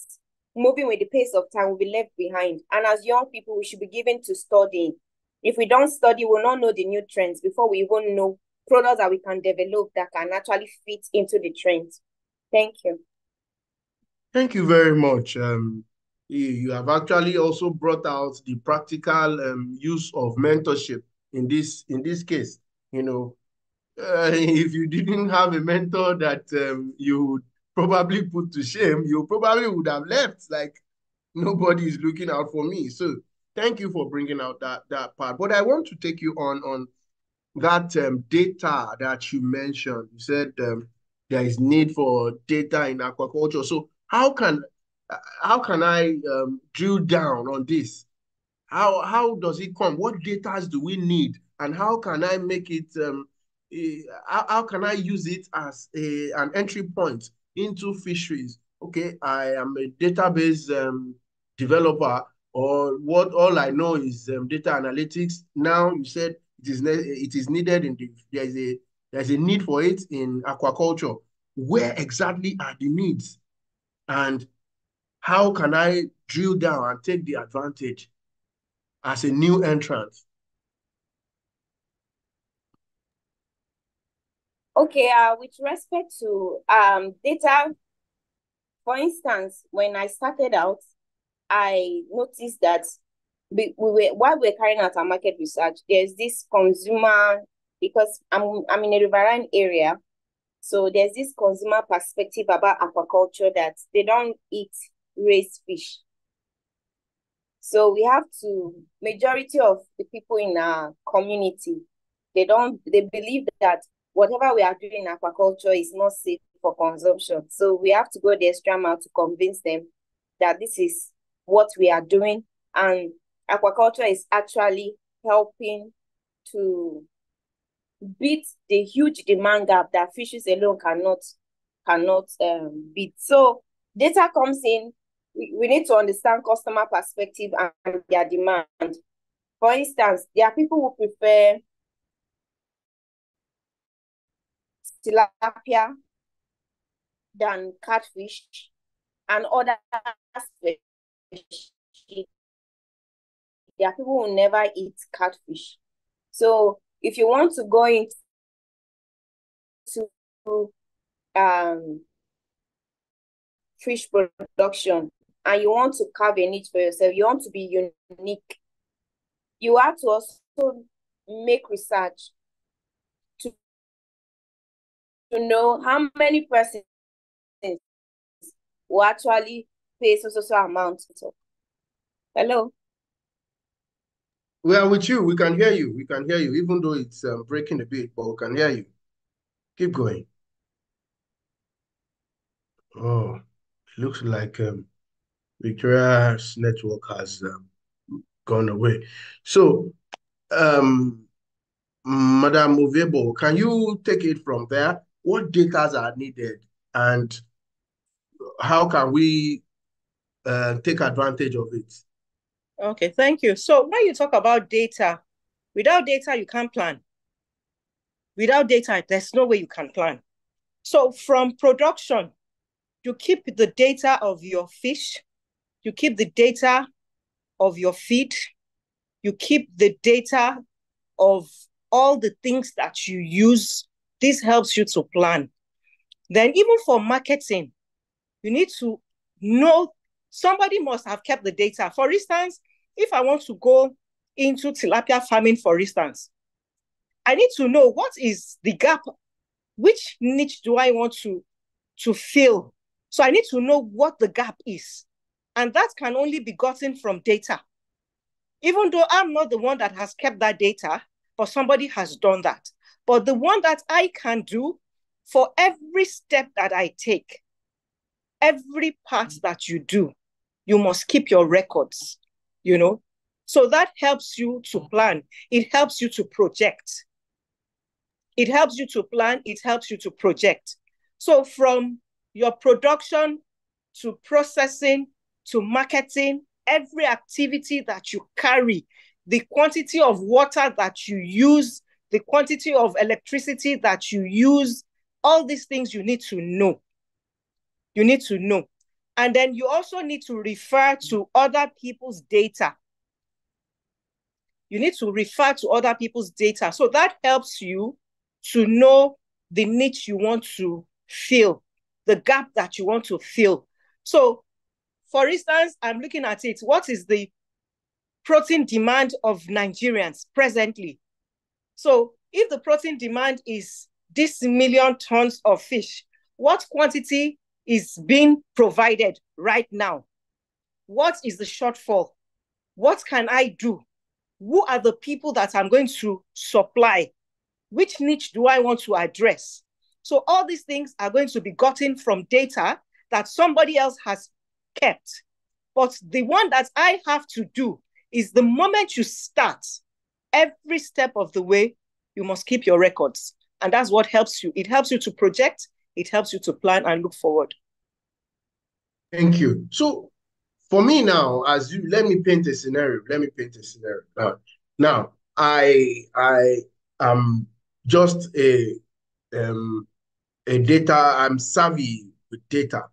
moving with the pace of time, we'll be left behind. And as young people, we should be given to studying. If we don't study, we'll not know the new trends before we even know products that we can develop that can actually fit into the trends. Thank you. Thank you very much. You have actually also brought out the practical use of mentorship in this case. If you didn't have a mentor that you would probably put to shame, you probably would have left. Like, nobody is looking out for me. So thank you for bringing out that part. But I want to take you on that data that you mentioned. You said there is need for data in aquaculture. So how can I drill down on this? How does it come? What data do we need, and how can I make it? How can I use it as an entry point into fisheries? Okay, I am a database developer, or what? All I know is data analytics. Now you said it is needed in there's a need for it in aquaculture. Where exactly are the needs, and how can I drill down and take the advantage as a new entrant? Okay, with respect to data, for instance, when I started out, I noticed that while we're carrying out our market research, there's this consumer, because I'm in a riverine area, so there's this consumer perspective about aquaculture that they don't eat raised fish. So we have to, majority of the people in our community, they believe that whatever we are doing in aquaculture is not safe for consumption. So we have to go the extra mile to convince them that this is what we are doing, and aquaculture is actually helping to beat the huge demand gap that fishes alone cannot beat. So data comes in. We need to understand customer perspective and their demand. For instance, there are people who prefer tilapia than catfish, and other fish. There are people who never eat catfish. So if you want to go into fish production and you want to carve a niche for yourself, you want to be unique, you have to also make research to know how many persons will actually pay so amount. Hello? We are with you. We can hear you. We can hear you, even though it's breaking a bit, but we can hear you. Keep going. Oh, it looks like Victoria's network has gone away. So, Madam Movebo, can you take it from there? What data are needed, and how can we take advantage of it? Okay, thank you. So when you talk about data, without data, you can't plan. Without data, there's no way you can plan. So from production, you keep the data of your fish, you keep the data of your feed, You keep the data of all the things that you use. This helps you to plan. Then even for marketing, you need to know, somebody must have kept the data. For instance, if I want to go into tilapia farming, for instance, I need to know what is the gap, which niche do I want to fill. So I need to know what the gap is. And that can only be gotten from data. Even though I'm not the one that has kept that data, but somebody has done that. But the one that I can do for every step that I take, every part that you do, you must keep your records, you know? So that helps you to plan. It helps you to project. It helps you to plan. It helps you to project. So from your production to processing to marketing, every activity that you carry, the quantity of water that you use, the quantity of electricity that you use, all these things you need to know. You need to know. And then you also need to refer to other people's data. You need to refer to other people's data. So that helps you to know the niche you want to fill, the gap that you want to fill. So, for instance, I'm looking at it. What is the protein demand of Nigerians presently? So, if the protein demand is this million tons of fish, what quantity is being provided right now? What is the shortfall? What can I do? Who are the people that I'm going to supply? Which niche do I want to address? So all these things are going to be gotten from data that somebody else has kept. But the one that I have to do is the moment you start, every step of the way, you must keep your records. And that's what helps you. It helps you to project. It helps you to plan and look forward. Thank you. So for me now, let me paint a scenario. Now, I am just a data. I'm savvy with data.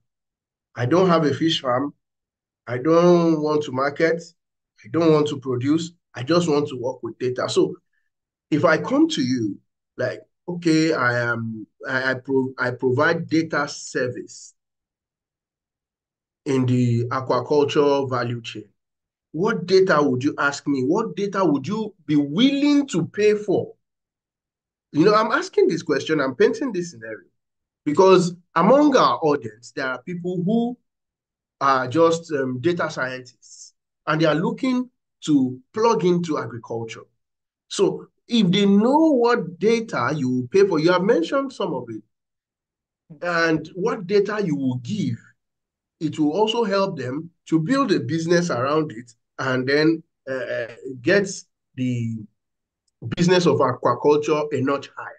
I don't have a fish farm. I don't want to market. I don't want to produce. I just want to work with data. So if I come to you, like, okay, I provide data service in the aquaculture value chain. What data would you ask me? What data would you be willing to pay for? I'm asking this question, I'm painting this scenario because among our audience, there are people who are just data scientists and they are looking to plug into agriculture. So if they know what data you will pay for, you have mentioned some of it, and what data you will give, it will also help them to build a business around it and then get the business of aquaculture a notch higher.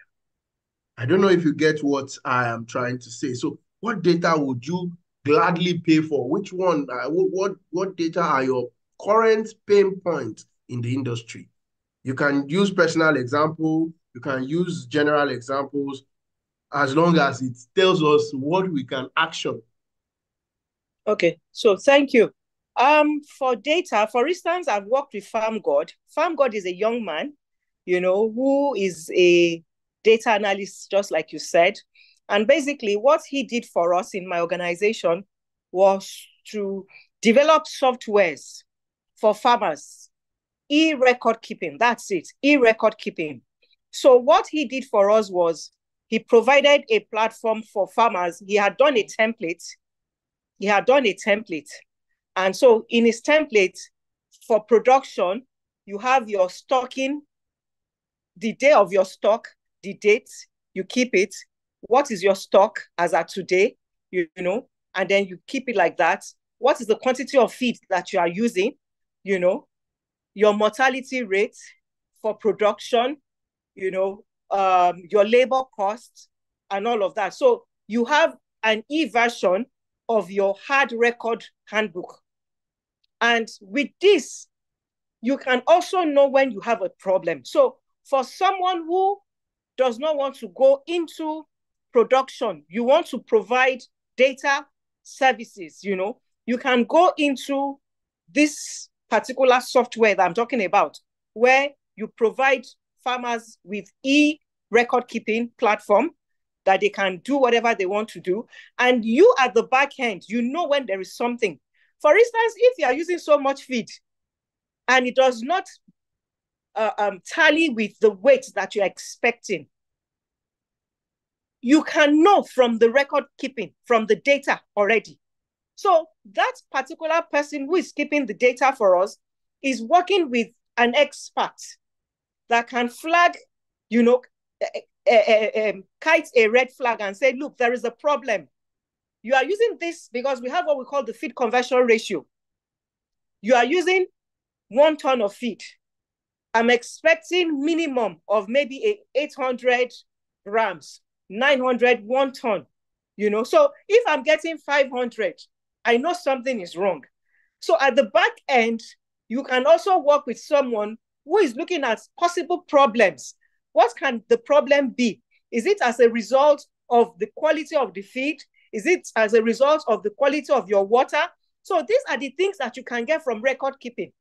I don't know if you get what I am trying to say. So what data would you gladly pay for? Which one, what data are your current pain points in the industry? You can use personal example, you can use general examples, as long as it tells us what we can action. Okay, so thank you. For data, for instance, I've worked with Farm God. Farm God is a young man, who is a data analyst, just like you said. And basically what he did for us in my organization was to develop softwares for farmers, e-record keeping, that's it, e-record keeping. So what he did for us was he provided a platform for farmers. He had done a template. And so in his template for production, you have your stocking, the day of your stock, the date, you keep it. What is your stock as at today, and then you keep it like that. What is the quantity of feed that you are using, your mortality rate for production, your labor costs and all of that. So you have an e-version of your hard record handbook. And with this, you can also know when you have a problem. So for someone who does not want to go into production, you want to provide data services, you can go into this particular software that I'm talking about, where you provide farmers with record keeping platform that they can do whatever they want to do. And you at the back end, you know when there is something. For instance, if you are using so much feed and it does not tally with the weight that you're expecting, you can know from the record keeping, from the data already. So that particular person who is keeping the data for us is working with an expert that can flag, kite a red flag and say, look, there is a problem. You are using this because we have what we call the feed conversion ratio. You are using 1 ton of feed. I'm expecting minimum of maybe 800 grams, 900, 1 ton, So if I'm getting 500, I know something is wrong. So at the back end, you can also work with someone who is looking at possible problems. What can the problem be? Is it as a result of the quality of the feed? Is it as a result of the quality of your water? So these are the things that you can get from record keeping.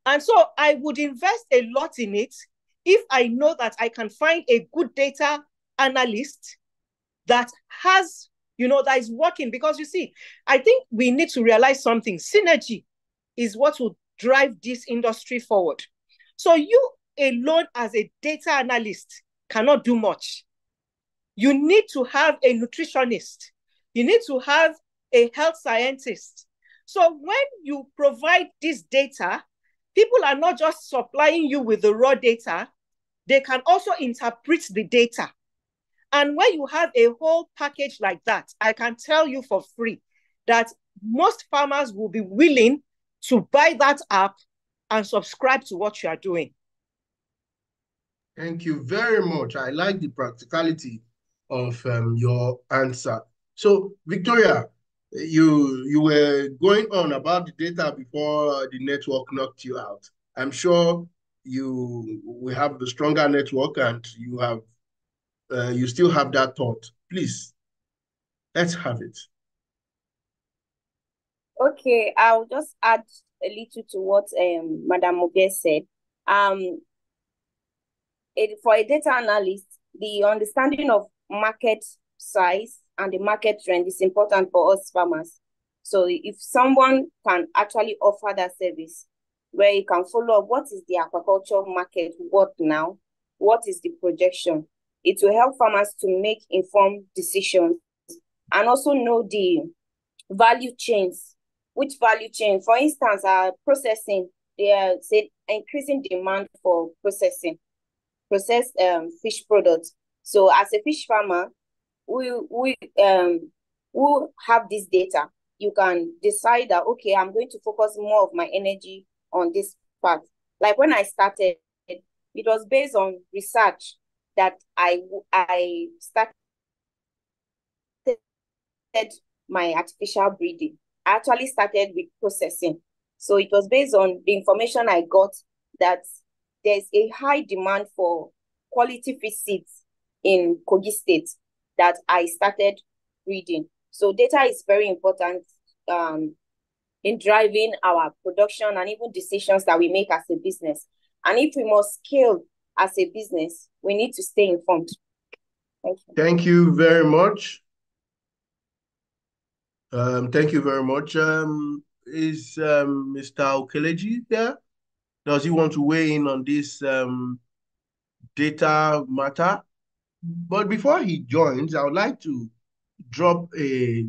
And so I would invest a lot in it if I know that I can find a good data analyst that has, that is working. Because you see, I think we need to realize something. Synergy is what will drive this industry forward. So you alone as a data analyst cannot do much. You need to have a nutritionist. You need to have a health scientist. So when you provide this data, people are not just supplying you with the raw data, they can also interpret the data. And when you have a whole package like that, I can tell you for free that most farmers will be willing to buy that app and subscribe to what you are doing. Thank you very much. I like the practicality of your answer. So, Victoria, you were going on about the data before the network knocked you out. I'm sure you will have the stronger network and you still have that thought. Please, let's have it. Okay, I'll just add a little to what Madam Moge said. For a data analyst, the understanding of market size and the market trend is important for us farmers. So if someone can actually offer that service, where you can follow up what is the aquaculture market, what now, what is the projection, it will help farmers to make informed decisions and also know the value chains. Which value chain? For instance, processing, they are increasing demand for processed fish products. So as a fish farmer, we have this data. You can decide that, okay, I'm going to focus more of my energy on this part. Like when I started, it was based on research that I started my artificial breeding. I actually started with processing. So it was based on the information I got that there's a high demand for quality fish seeds in Kogi State that I started breeding. So data is very important in driving our production and even decisions that we make as a business. And if we must scale as a business, we need to stay informed. Thank you. Thank you very much. Thank you very much. Is Mr. Okeleji there? Does he want to weigh in on this data matter? But before he joins, I would like to drop a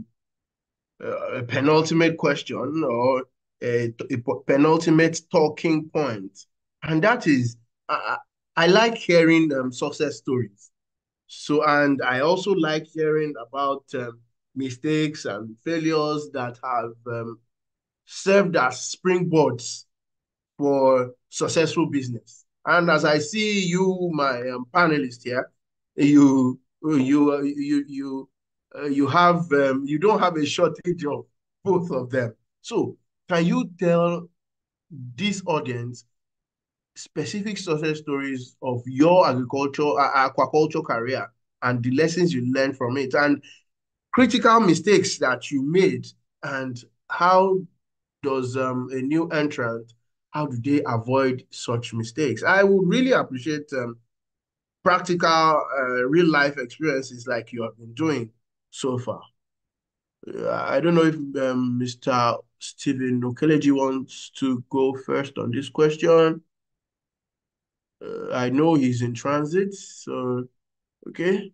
penultimate question or a penultimate talking point. And that is, I like hearing success stories. So, and I also like hearing about mistakes and failures that have served as springboards for successful business. And as I see you, my panelist here, you have you don't have a shortage of both of them. So, can you tell this audience specific success stories of your aquaculture career and the lessons you learned from it and critical mistakes that you made and how does a new entrant, how do they avoid such mistakes? I would really appreciate practical, real life experiences like you have been doing so far. I don't know if Mr. Stephen Okeleji wants to go first on this question. I know he's in transit, so okay.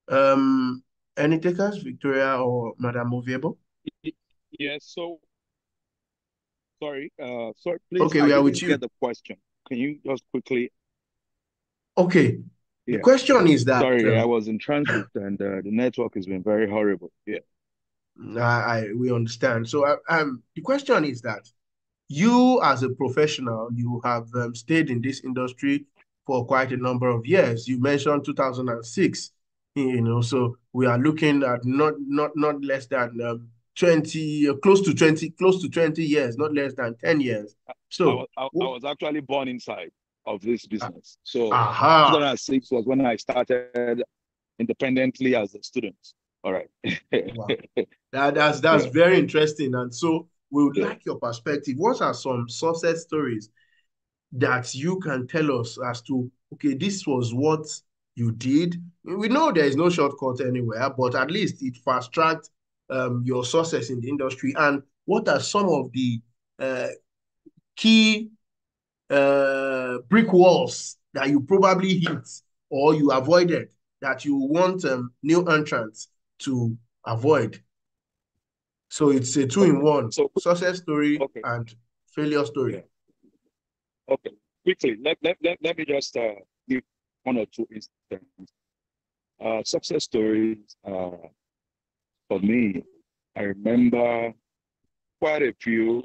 Um, any takers, Victoria or Madam Oviebo? Yes, so sorry, please, Okay, I we are with didn't get you. the question. Can you just quickly? Okay, the Yeah, question is that sorry, I was in transit and the network has been very horrible. Yeah. we understand. So the question is that you, as a professional, you have stayed in this industry for quite a number of years. You mentioned 2006, so we are looking at not less than 20, close to 20 years, not less than 10 years. So, I was actually born inside of this business. So aha, 2006 was when I started independently as a student. All right. wow, that's Yeah, very interesting. And so we would yeah. like your perspective. What are some success stories that you can tell us as to, okay, this was what you did? We know there is no shortcut anywhere, but at least it fast-tracked your success in the industry. And what are some of the uh, key brick walls that you probably hit or you avoided that you want new entrants to avoid? So it's a Okay. two-in-one, So success story okay. and failure story. Yeah. Okay. Quickly, let me just give one or two instances. Success stories. For me, I remember quite a few,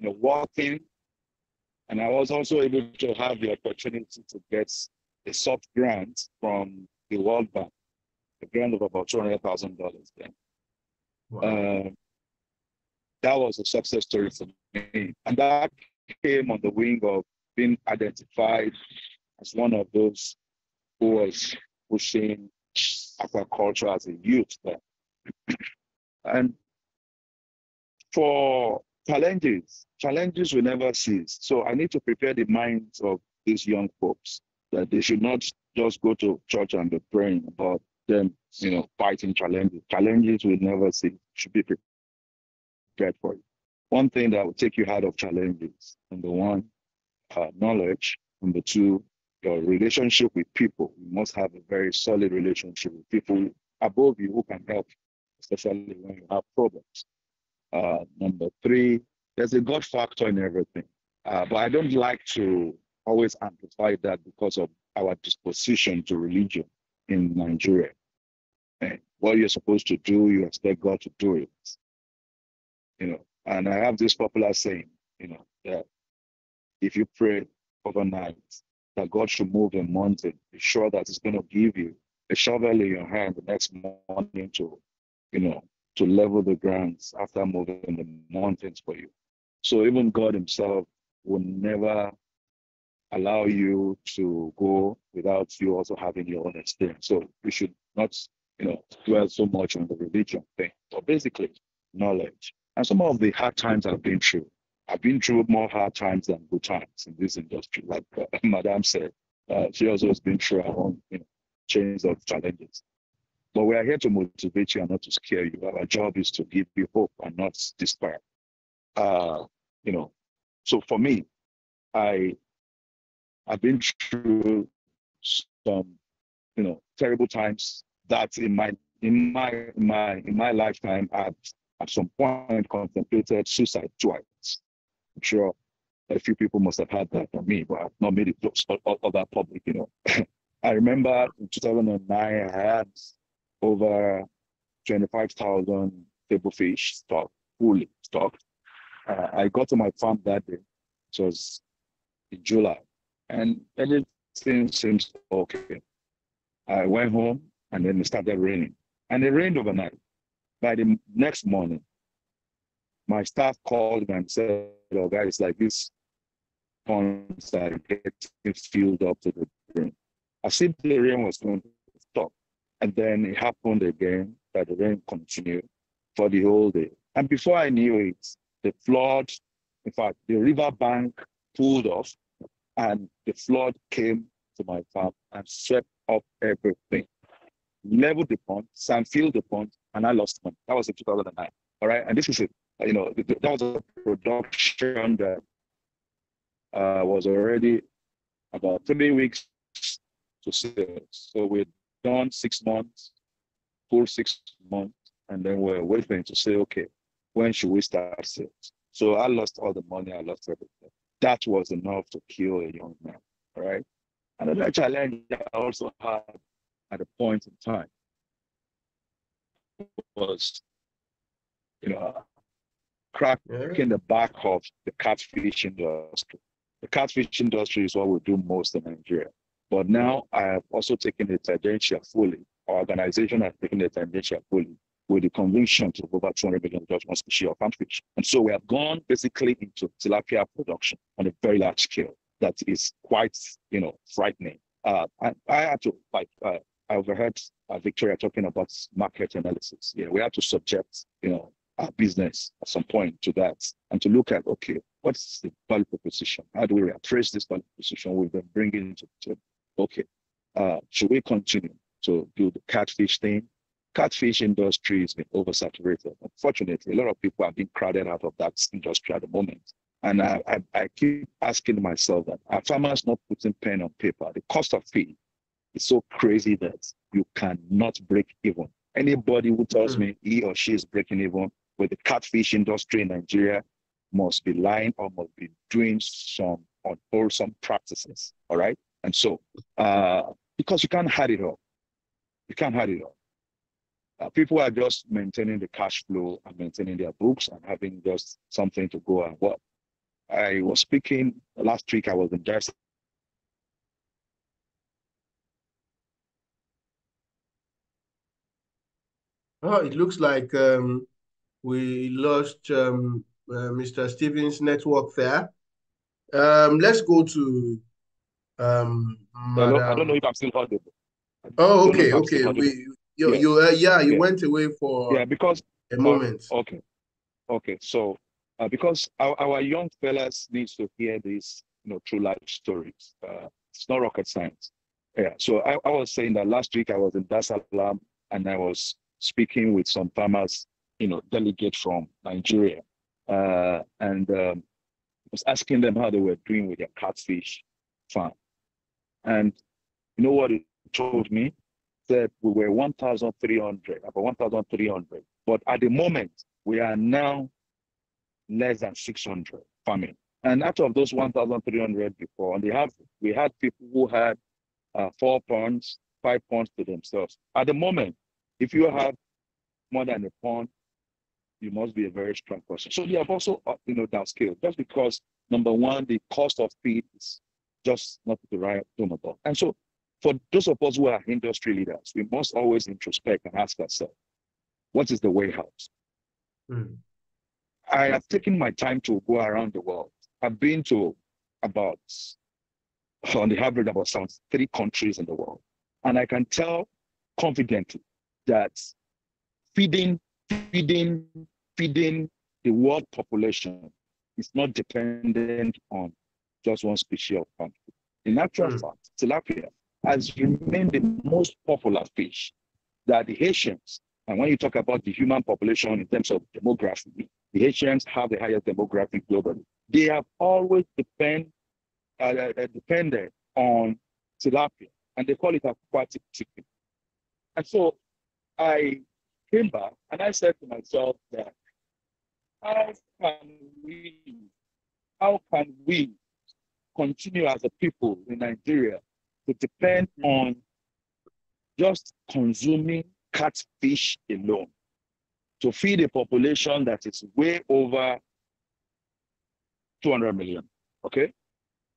walking, and I was also able to have the opportunity to get a soft grant from the World Bank, a grant of about $200,000 then. Wow. That was a success story for me. And that came on the wing of being identified as one of those who was pushing aquaculture as a youth then. And for challenges will never cease. So I need to prepare the minds of these young folks that they should not just go to church and be praying about them, fighting challenges. Challenges will never cease. You should be prepared for it. One thing that will take you out of challenges, number one, knowledge. Number two, your relationship with people. You must have a very solid relationship with people above you who can help, especially when you have problems. Number three, there's a God factor in everything. But I don't like to always amplify that because of our disposition to religion in Nigeria. And what you're supposed to do, you expect God to do it. And I have this popular saying, that if you pray overnight that God should move a mountain, be sure that it's going to give you a shovel in your hand the next morning to, to level the grounds after moving the mountains for you. So even God himself will never allow you to go without you also having your own experience. So we should not, dwell so much on the religion thing, but basically knowledge. And some of the hard times I've been through more hard times than good times in this industry. Like Madam said, she also has been through her own, chains of challenges. But we are here to motivate you and not to scare you. Our job is to give you hope and not despair. So for me, I've been through some, terrible times that in my lifetime I've at some point contemplated suicide twice. I'm sure a few people must have had that from me, but I've not made it all that public, I remember in 2009, I had over 25,000 table fish fully stocked. I got to my farm that day. It was in July, and everything seems okay. I went home, and then it started raining, and it rained overnight. By the next morning, my staff called me and said, "Oh, guys, like this ponds are getting filled up to the brim." As if the rain was going to stop. And then it happened again that the rain continued for the whole day. And before I knew it, the flood, in fact, the river bank pulled off and the flood came to my farm and swept up everything. Leveled the pond, sand filled the pond, and I lost money. That was in 2009. All right. And this is it. That was a production that was already about 3 weeks to sales. So we'd done 6 months, full 6 months, and then we're waiting to say, okay, when should we start sales? So I lost all the money, I lost everything. That was enough to kill a young man, all right? Another challenge I also had at a point in time was, cracking the back of the catfish industry. The catfish industry is what we do most in Nigeria. But now I have also taken the tangential fully. Our organization has taken the tangential fully with the conviction to over 200 million just one species of farmfish. And so we have gone basically into tilapia production on a very large scale that is quite, frightening. I had to, I overheard Victoria talking about market analysis. Yeah, we had to subject, our business at some point to that and to look at, okay, what's the value proposition? How do we reappraise this value proposition we've been bringing into the table? Okay, should we continue to do the catfish thing? Catfish industry has been oversaturated. Unfortunately, a lot of people are being crowded out of that industry at the moment. And I keep asking myself that are farmers not putting pen on paper? The cost of feed is so crazy that you cannot break even. Anybody who tells me he or she is breaking even with the catfish industry in Nigeria must be lying or must be doing some unwholesome practices, all right? And so, because you can't hide it all. You can't hide it all. People are just maintaining the cash flow and maintaining their books and having just something to go and work. I was speaking last week, I was in Dar es Oh, it looks like we lost Mr. Stevens' network there. Let's go to Hello? I don't know Madam. if I'm still audible. Oh, okay. You went away for because a moment. Okay. So because our young fellas needs to hear these, true life stories. It's not rocket science. Yeah. So I was saying that last week I was in Dar es Salaam and I was speaking with some farmers, delegates from Nigeria, and was asking them how they were doing with their catfish farm. And you know what it told me? That we were 1,300, about 1,300. But at the moment, we are now less than 600 farming. And out of those 1,300 before, on the average, we had people who had 4 ponds, 5 ponds to themselves. At the moment, if you have more than a pond, you must be a very strong person. So they have also, downscaled, just because, number one, the cost of feed is just not the right number. And so for those of us who are industry leaders, we must always introspect and ask ourselves, what is the way out? I have taken my time to go around the world. I've been to on the average, about 3 countries in the world. And I can tell confidently that feeding the world population is not dependent on just one species of farm. In actual fact, tilapia has remained the most popular fish that the Haitians, and when you talk about the human population in terms of demography, the Haitians have the highest demographic globally. They have always depended on tilapia, and they call it aquatic chicken. And so I came back and I said to myself that how can we continue as a people in Nigeria to depend on just consuming catfish alone to feed a population that is way over 200 million, okay?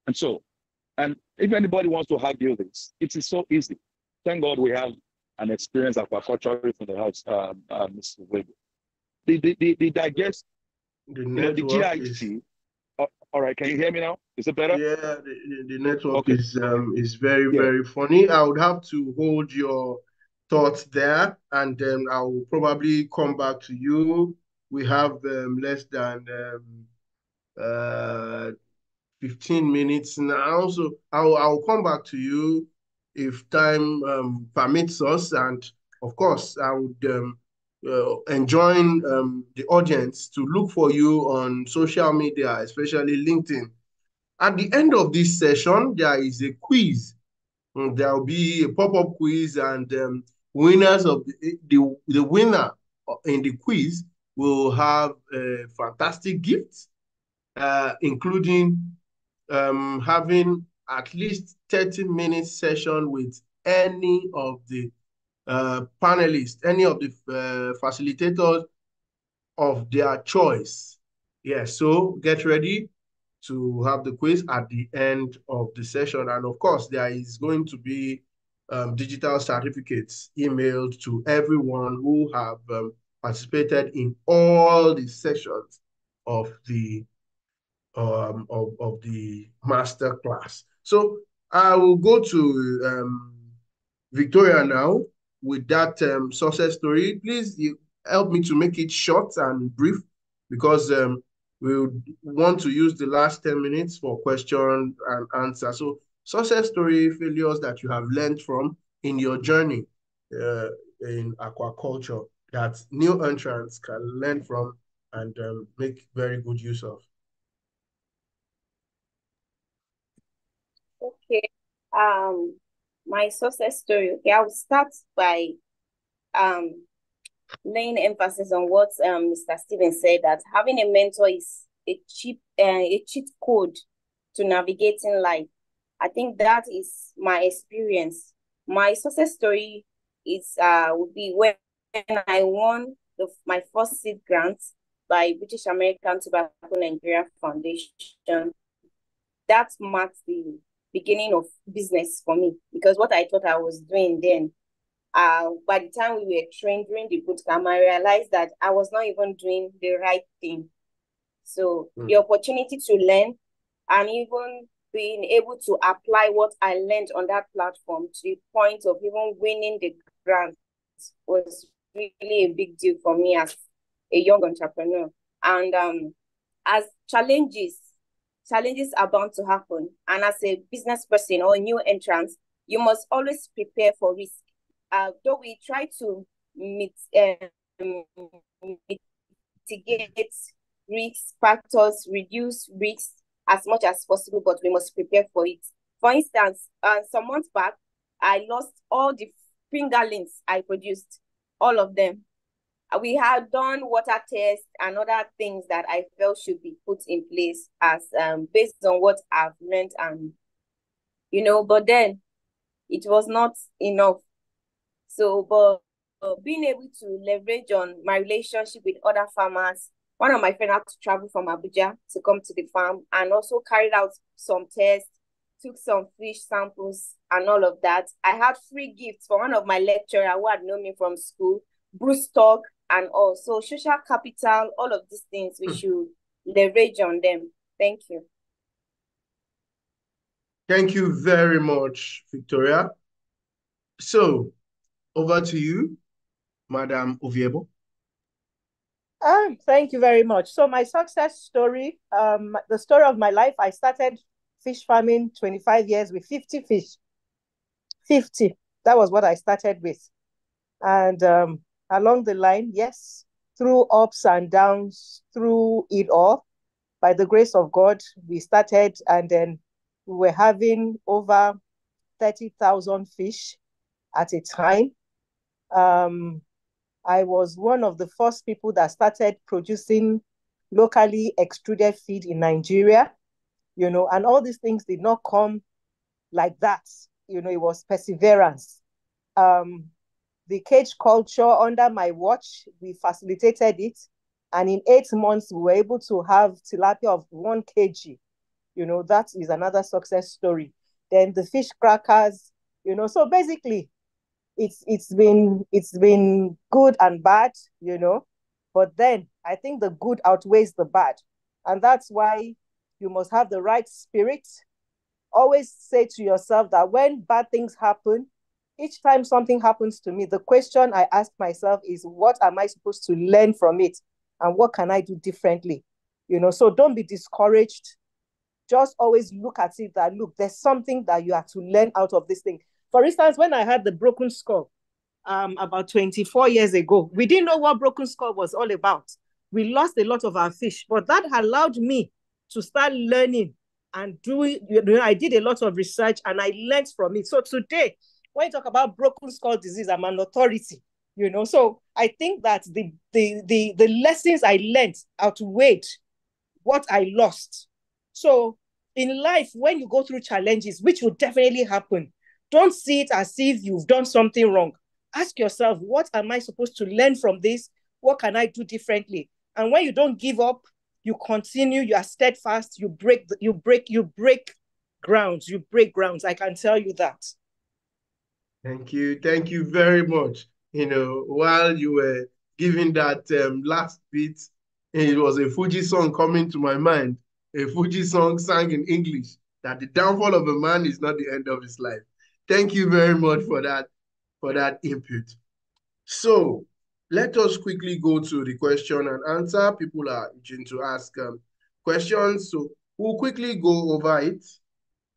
And so, and if anybody wants to argue this, it is so easy. Thank God we have an experienced aquaculturist in the house, Mr. Wade. The digest, the GIT. All right, can you hear me now? Is it better? Yeah, the network is very, very funny. I would have to hold your thoughts there, and then I will probably come back to you we have less than 15 minutes now. So I'll come back to you if time permits us. And of course, I would enjoin the audience to look for you on social media, especially LinkedIn. At the end of this session, there is a quiz. There will be a pop-up quiz, and winners of the winner in the quiz will have a fantastic gift, including having at least 30-minute session with any of the panelists, any of the facilitators of their choice. Yeah, so get ready to have the quiz at the end of the session. And of course, there is going to be digital certificates emailed to everyone who have participated in all the sessions of the master class. So I will go to Victoria now with that success story. Please help me to make it short and brief, because we want to use the last 10 minutes for question and answer. So success story, failures that you have learned from in your journey in aquaculture that new entrants can learn from and make very good use of. Okay. My success story. Okay, I will start by laying emphasis on what Mr. Stevens said, that having a mentor is a cheat code to navigating life. I think that is my experience. My success story is would be when I won my first seed grant by British American Tobacco Nigeria Foundation. That marked the beginning of business for me, because what I thought I was doing then, by the time we were trained during the bootcamp, I realized that I was not even doing the right thing. So the opportunity to learn and even being able to apply what I learned on that platform to the point of even winning the grant was really a big deal for me as a young entrepreneur. And as challenges are bound to happen, and as a business person or a new entrant, you must always prepare for risk. Though we try to mitigate risk factors, reduce risks as much as possible, but we must prepare for it. For instance, some months back, I lost all the fingerlings I produced, all of them. We had done water tests and other things that I felt should be put in place as based on what I've learned, and but then it was not enough. So, but being able to leverage on my relationship with other farmers, one of my friends had to travel from Abuja to come to the farm and also carried out some tests, took some fish samples and all of that. I had free gifts for one of my lecturers who had known me from school, Bruce Talk, and also social capital, all of these things we should leverage on them. Thank you. Thank you very much, Victoria. So, over to you, Madam Oviebo. Thank you very much. So my success story, the story of my life, I started fish farming 25 years with 50 fish. 50. That was what I started with. And along the line, yes, through ups and downs, through it all, by the grace of God, we started, and then we were having over 30,000 fish at a time. I was one of the first people that started producing locally extruded feed in Nigeria, and all these things did not come like that. It was perseverance. The cage culture under my watch, we facilitated it. And in 8 months, we were able to have tilapia of 1 kg. That is another success story. Then the fish crackers, so basically, it's been good and bad, but then I think the good outweighs the bad. And that's why you must have the right spirit. Always say to yourself that when bad things happen, each time something happens to me, the question I ask myself is, what am I supposed to learn from it? and what can I do differently? So don't be discouraged. Just always look at it that, look, there's something that you have to learn out of this thing. For instance, when I had the broken skull about 24 years ago, we didn't know what broken skull was all about. We lost a lot of our fish, but that allowed me to start learning and doing, I did a lot of research and I learned from it. So today, when you talk about broken skull disease, I'm an authority, So I think that the lessons I learned outweighed what I lost. So in life, when you go through challenges, which will definitely happen, don't see it as if you've done something wrong. Ask yourself, what am I supposed to learn from this? What can I do differently? And when you don't give up, you continue, you are steadfast, you break grounds. I can tell you that. Thank you. Thank you very much. While you were giving that last bit, it was a Fuji song coming to my mind. A Fuji song sang in English, that the downfall of a man is not the end of his life. Thank you very much for that input. So let us quickly go to the question and answer. People are itching to ask questions, so we'll quickly go over it,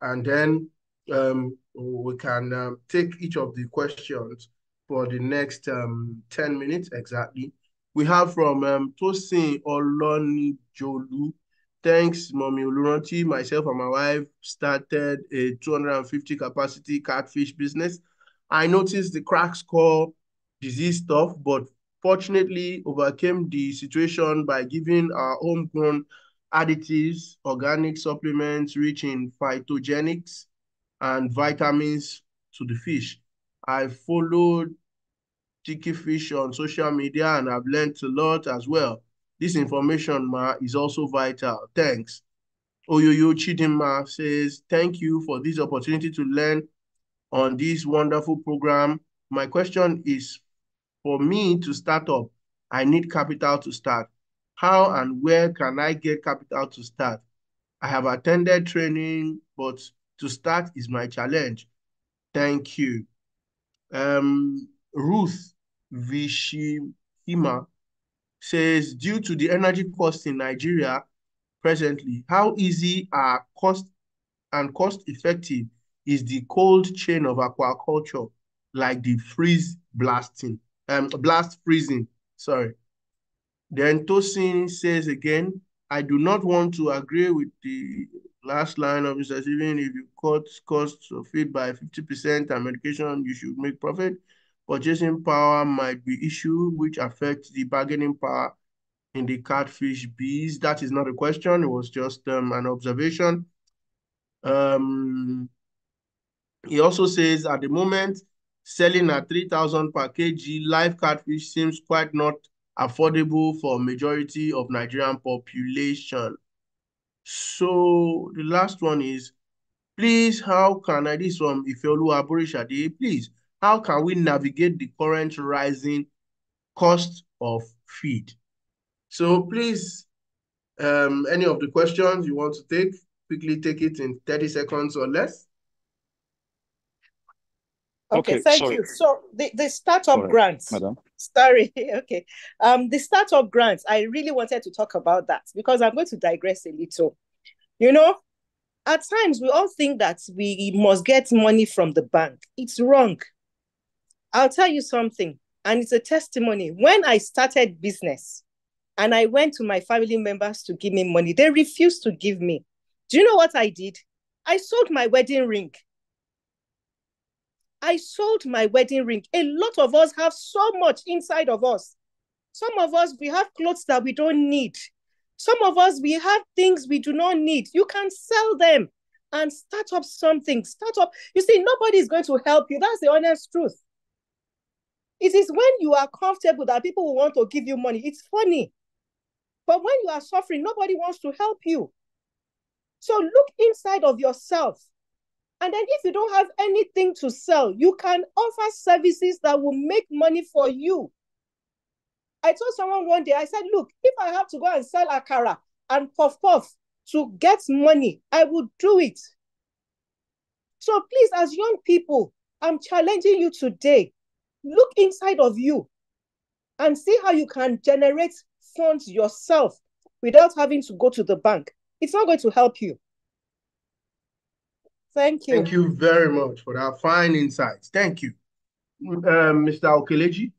and then we can take each of the questions for the next 10 minutes exactly. We have from Tosin Olonijolu. Thanks, Mommy Oluranti. Myself and my wife started a 250 capacity catfish business. I noticed the crack score disease stuff, but fortunately overcame the situation by giving our homegrown additives, organic supplements rich in phytogenics and vitamins to the fish. I followed Tiki Fish on social media and I've learned a lot as well. This information, Ma, is also vital. Thanks. Oyoyo Chidinma says, thank you for this opportunity to learn on this wonderful program. My question is, for me to start up, I need capital to start. How and where can I get capital to start? I have attended training, but to start is my challenge. Thank you. Ruth Vishima says, due to the energy cost in Nigeria presently, how easy are cost effective is the cold chain of aquaculture, like the blast freezing, sorry. Then Tosin says again, I do not want to agree with the last line of Mr. Even if you cut costs of feed by 50% and medication, you should make profit. Purchasing power might be issue, which affects the bargaining power in the catfish bees. That is not a question. It was just an observation. He also says, at the moment, selling at 3,000 per kg live catfish seems quite not affordable for majority of Nigerian population. So the last one is, please, how can I, this from Ifeolu Aborishade, please, how can we navigate the current rising cost of feed? So please, any of the questions you want to take, quickly take it in 30 seconds or less. Okay, thank you. So the startup grants, madam. Sorry, okay. The startup grants, I really wanted to talk about that because I'm going to digress a little. At times we all think that we must get money from the bank. It's wrong. I'll tell you something, and it's a testimony. When I started business and I went to my family members to give me money, they refused to give me. Do you know what I did? I sold my wedding ring. I sold my wedding ring. A lot of us have so much inside of us. Some of us, we have clothes that we don't need. Some of us, we have things we do not need. You can sell them and start up something. Start up. You see, nobody is going to help you. That's the honest truth. It is when you are comfortable that people will want to give you money. It's funny. But when you are suffering, nobody wants to help you. So look inside of yourself. And then if you don't have anything to sell, you can offer services that will make money for you. I told someone one day, I said, look, if I have to go and sell akara and puff to get money, I would do it. So please, as young people, I'm challenging you today. Look inside of you and see how you can generate funds yourself without having to go to the bank, it's not going to help you. Thank you. Thank you very much for that fine insights. Thank you. Mr. Okeleji.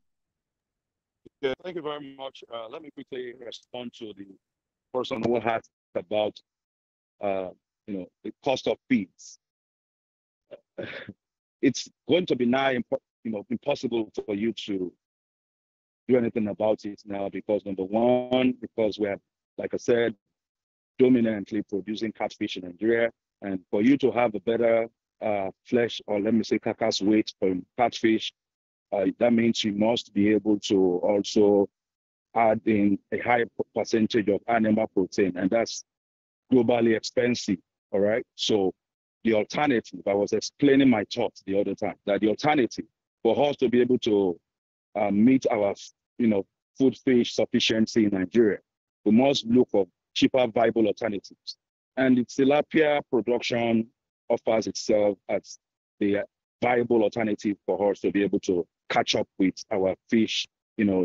Yeah, thank you very much. Let me quickly respond to the person who asked about the cost of feeds. It's going to be now impossible for you to do anything about it now because number one, because we have, like I said, dominantly producing catfish in Nigeria, and for you to have a better flesh, or let me say carcass weight from catfish, that means you must be able to also add in a high percentage of animal protein, and that's globally expensive. All right. So the alternative, I was explaining my thoughts the other time, that the alternative for us to be able to meet our food fish sufficiency in Nigeria, we must look for cheaper viable alternatives. And the tilapia production offers itself as the viable alternative for us to be able to catch up with our fish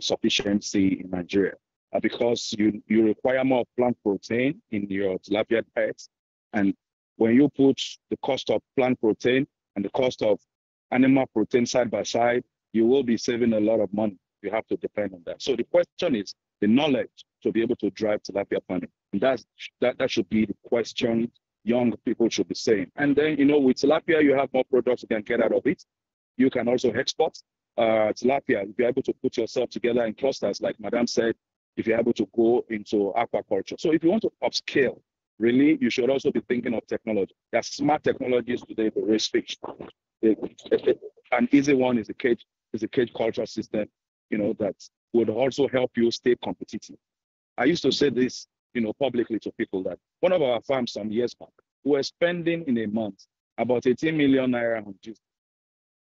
sufficiency in Nigeria. Because you require more plant protein in your tilapia pets. And when you put the cost of plant protein and the cost of animal protein side by side, you will be saving a lot of money. You have to depend on that. So the question is the knowledge to be able to drive tilapia farming. And that should be the question young people should be saying. And then, with tilapia, you have more products you can get out of it. You can also export tilapia. If you're able to put yourself together in clusters, like Madam said, if you're able to go into aquaculture. So if you want to upscale, really, you should also be thinking of technology. There are smart technologies today to raise fish. An easy one is a cage culture system, that would also help you stay competitive. I used to say this, publicly to people that one of our farms some years back, we were spending in a month about 18 million naira on diesel,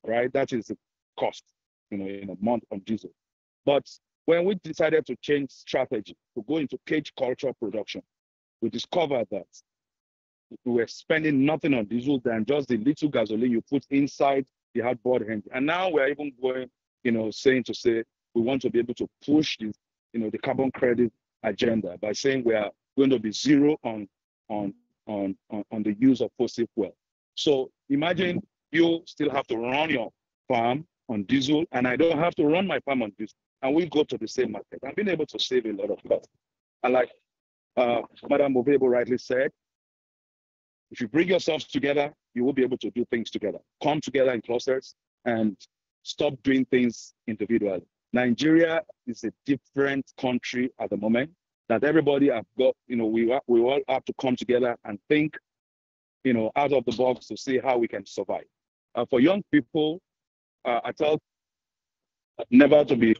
right? That is the cost, in a month on diesel. But when we decided to change strategy to go into cage culture production, we discovered that we were spending nothing on diesel than just the little gasoline you put inside the hardboard engine. And now we're even going, saying we want to be able to push this, the carbon credit agenda by saying we are going to be zero on the use of fossil fuel. So imagine you still have to run your farm on diesel, and I don't have to run my farm on diesel, and we go to the same market. I've been able to save a lot of cost. And like Madam Movebo rightly said, if you bring yourselves together, you will be able to do things together. Come together in clusters and stop doing things individually. Nigeria is a different country at the moment that everybody have got, we all have to come together and think, out of the box to see how we can survive. For young people, I tell never to be,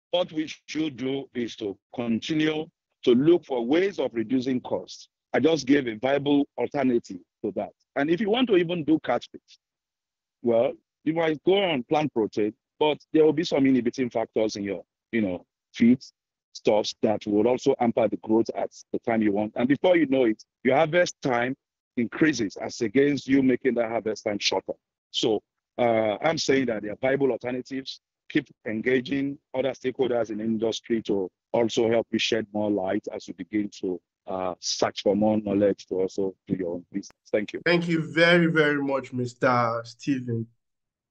what we should do is to continue to look for ways of reducing costs. I just gave a viable alternative to that. And if you want to even do catfish, well, you might go on plant protein, but there will be some inhibiting factors in your, feeds, stuffs that will also hamper the growth at the time you want. And before you know it, your harvest time increases as against you making that harvest time shorter. So I'm saying that there are viable alternatives. Keep engaging other stakeholders in the industry to also help you shed more light as you begin to search for more knowledge to also do your own business. Thank you. Thank you very, very much, Mr. Stephen.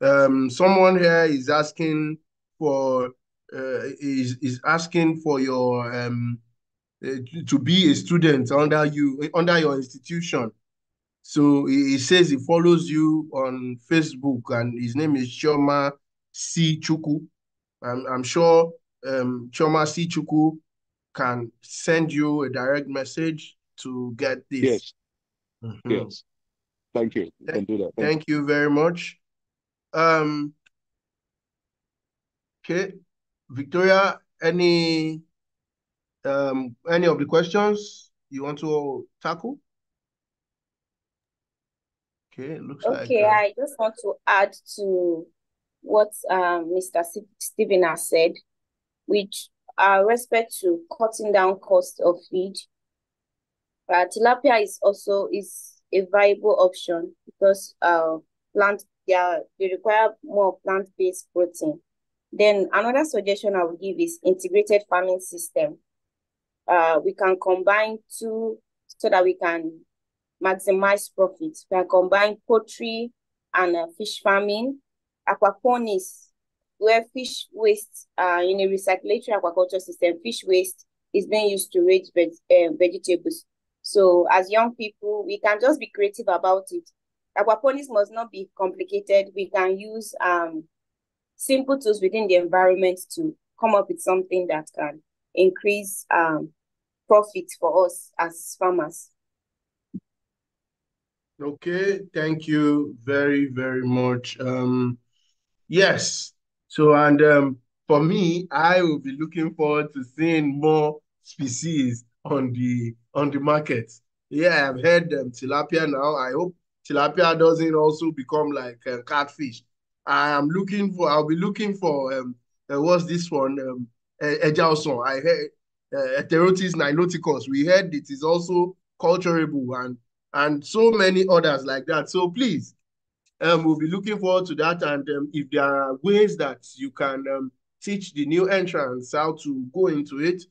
Someone here is asking for your to be a student under your institution. So he says he follows you on Facebook, and his name is Chioma C. Chuku. I'm sure Chioma C. Chuku can send you a direct message to get this. Yes. Yes. Thank you. You can do that. Thank you very much. Okay, Victoria, any of the questions you want to tackle? Okay, it looks like. Okay, I just want to add to what Mr. Stephen has said, with respect to cutting down cost of feed. Tilapia is also a viable option because they require more plant-based protein. Then another suggestion I would give is integrated farming system. We can combine two so that we can maximize profits. We can combine poultry and fish farming, aquaponics, where fish waste in a recirculatory aquaculture system, fish waste is being used to raise vegetables. So as young people, we can just be creative about it. Aquaponics must not be complicated. We can use simple tools within the environment to come up with something that can increase profit for us as farmers. Okay, thank you very, very much. Yes. So, and for me, I will be looking forward to seeing more species on the market. Yeah, I've heard tilapia now. I hope tilapia doesn't also become like catfish. I'll be looking for what's this one? Ejalson. I heard Heterotis niloticus. We heard it is also culturable and so many others like that. So please, we'll be looking forward to that. And if there are ways that you can teach the new entrants how to go into it,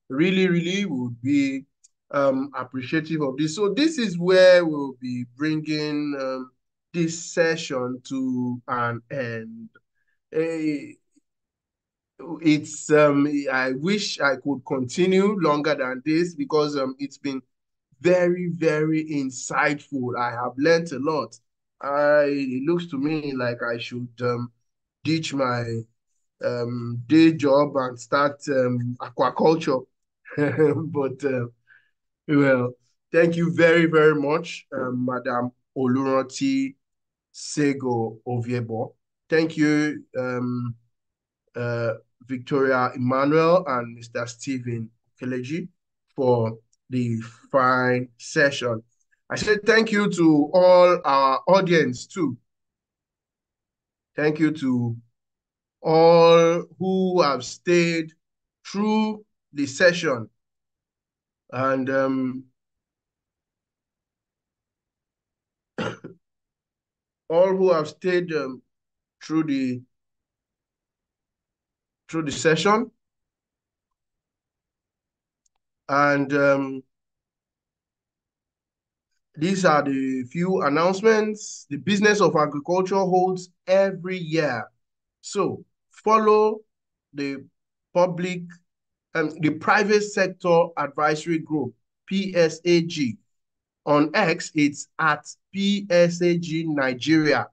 really, really would be appreciative of this. So this is where we'll be bringing this session to an end. It's I wish I could continue longer than this because it's been very, very insightful. I have learned a lot. It looks to me like I should ditch my day job and start aquaculture. But well, thank you very, very much, Madam Oluranti Sego Oviebo. Thank you, uh, Victoria Emmanuel and Mr. Stephen Keleji for the fine session. I said thank you to all our audience too. Thank you to all who have stayed through the session. And all who have stayed through the session. And these are the few announcements the Business of Agriculture holds every year. So follow the public the Private Sector Advisory Group, PSAG. On X, it's at PSAG Nigeria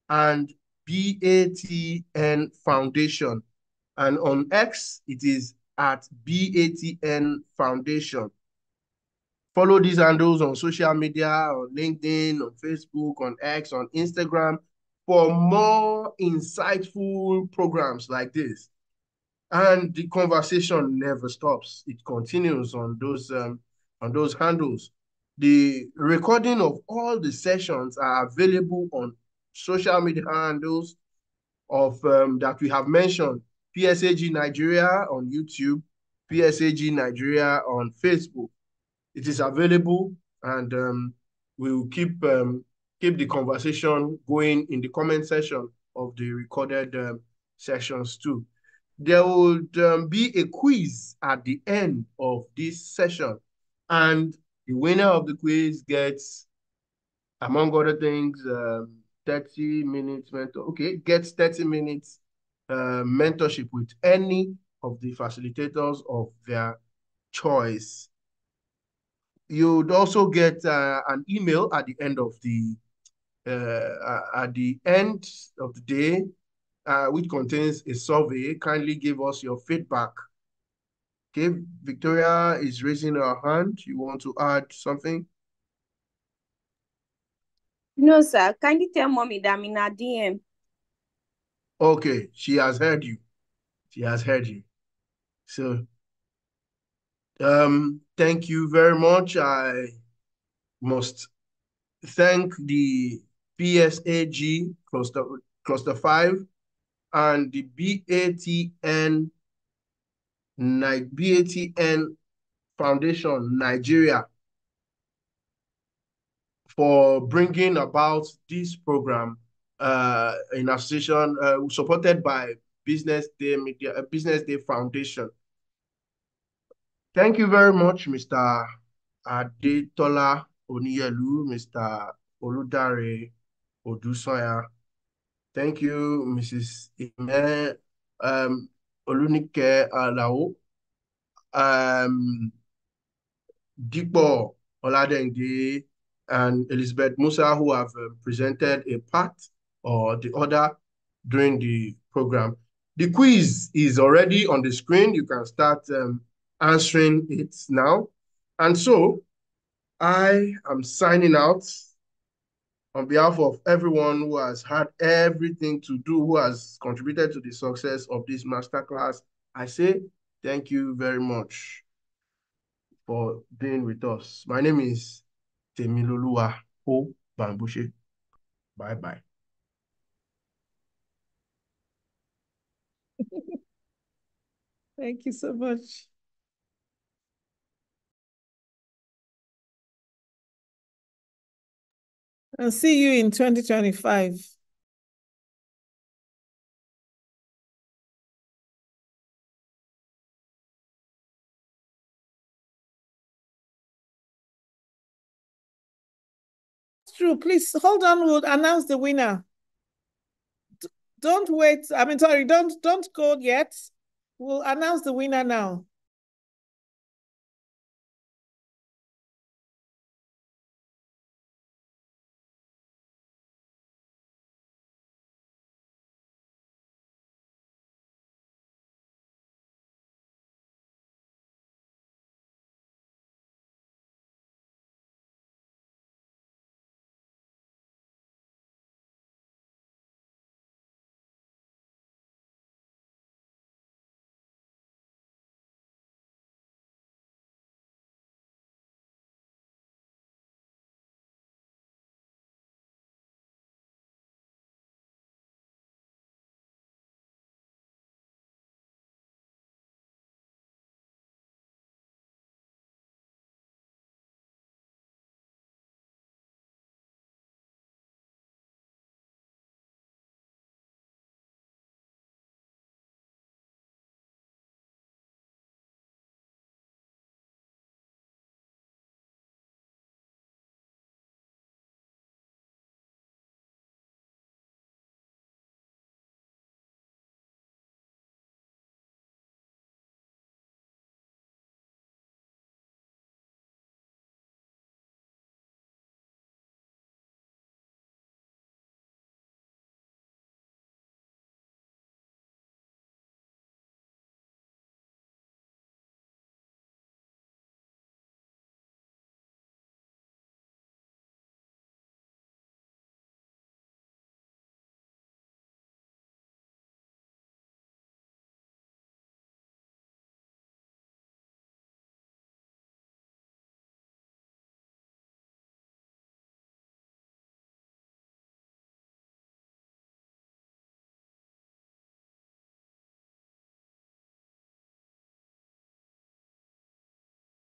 and BATN Foundation. And on X, it is at BATN Foundation. Follow these handles on social media, on LinkedIn, on Facebook, on X, on Instagram for more insightful programs like this. And the conversation never stops. It continues on those handles. The recording of all the sessions are available on social media handles of that we have mentioned. PSAG Nigeria on YouTube, PSAG Nigeria on Facebook. It is available, and we will keep the conversation going in the comment section of the recorded sessions too. There would be a quiz at the end of this session, and the winner of the quiz gets, among other things, 30 minutes mentor. Okay, gets 30 minutes mentorship with any of the facilitators of their choice. You'd also get an email at the end of the day, which contains a survey. Kindly give us your feedback. Okay, Victoria is raising her hand. You want to add something? No, sir. Kindly tell mommy that I'm in a DM. Okay, she has heard you. She has heard you. So, thank you very much. I must thank the PSAG Cluster 5 and the BATN Foundation Nigeria for bringing about this program in association supported by Business Day Media, Business Day Foundation. Thank you very much, Mr. Adetola Oniyelu, Mr. Oludare Odusanya. Thank you, Mrs. Ime Olunike Alao, Dipo Oladenge, and Elizabeth Musa, who have presented a part or the other during the program. The quiz is already on the screen. You can start answering it now. And so I am signing out on behalf of everyone who has had everything to do, who has contributed to the success of this masterclass. I say thank you very much for being with us. My name is Temiloluwa O Bambushe. Bye-bye. Thank you so much. I'll see you in 2025. True, please hold on. We'll announce the winner. Don't wait. I mean, sorry, don't go yet. We'll announce the winner now.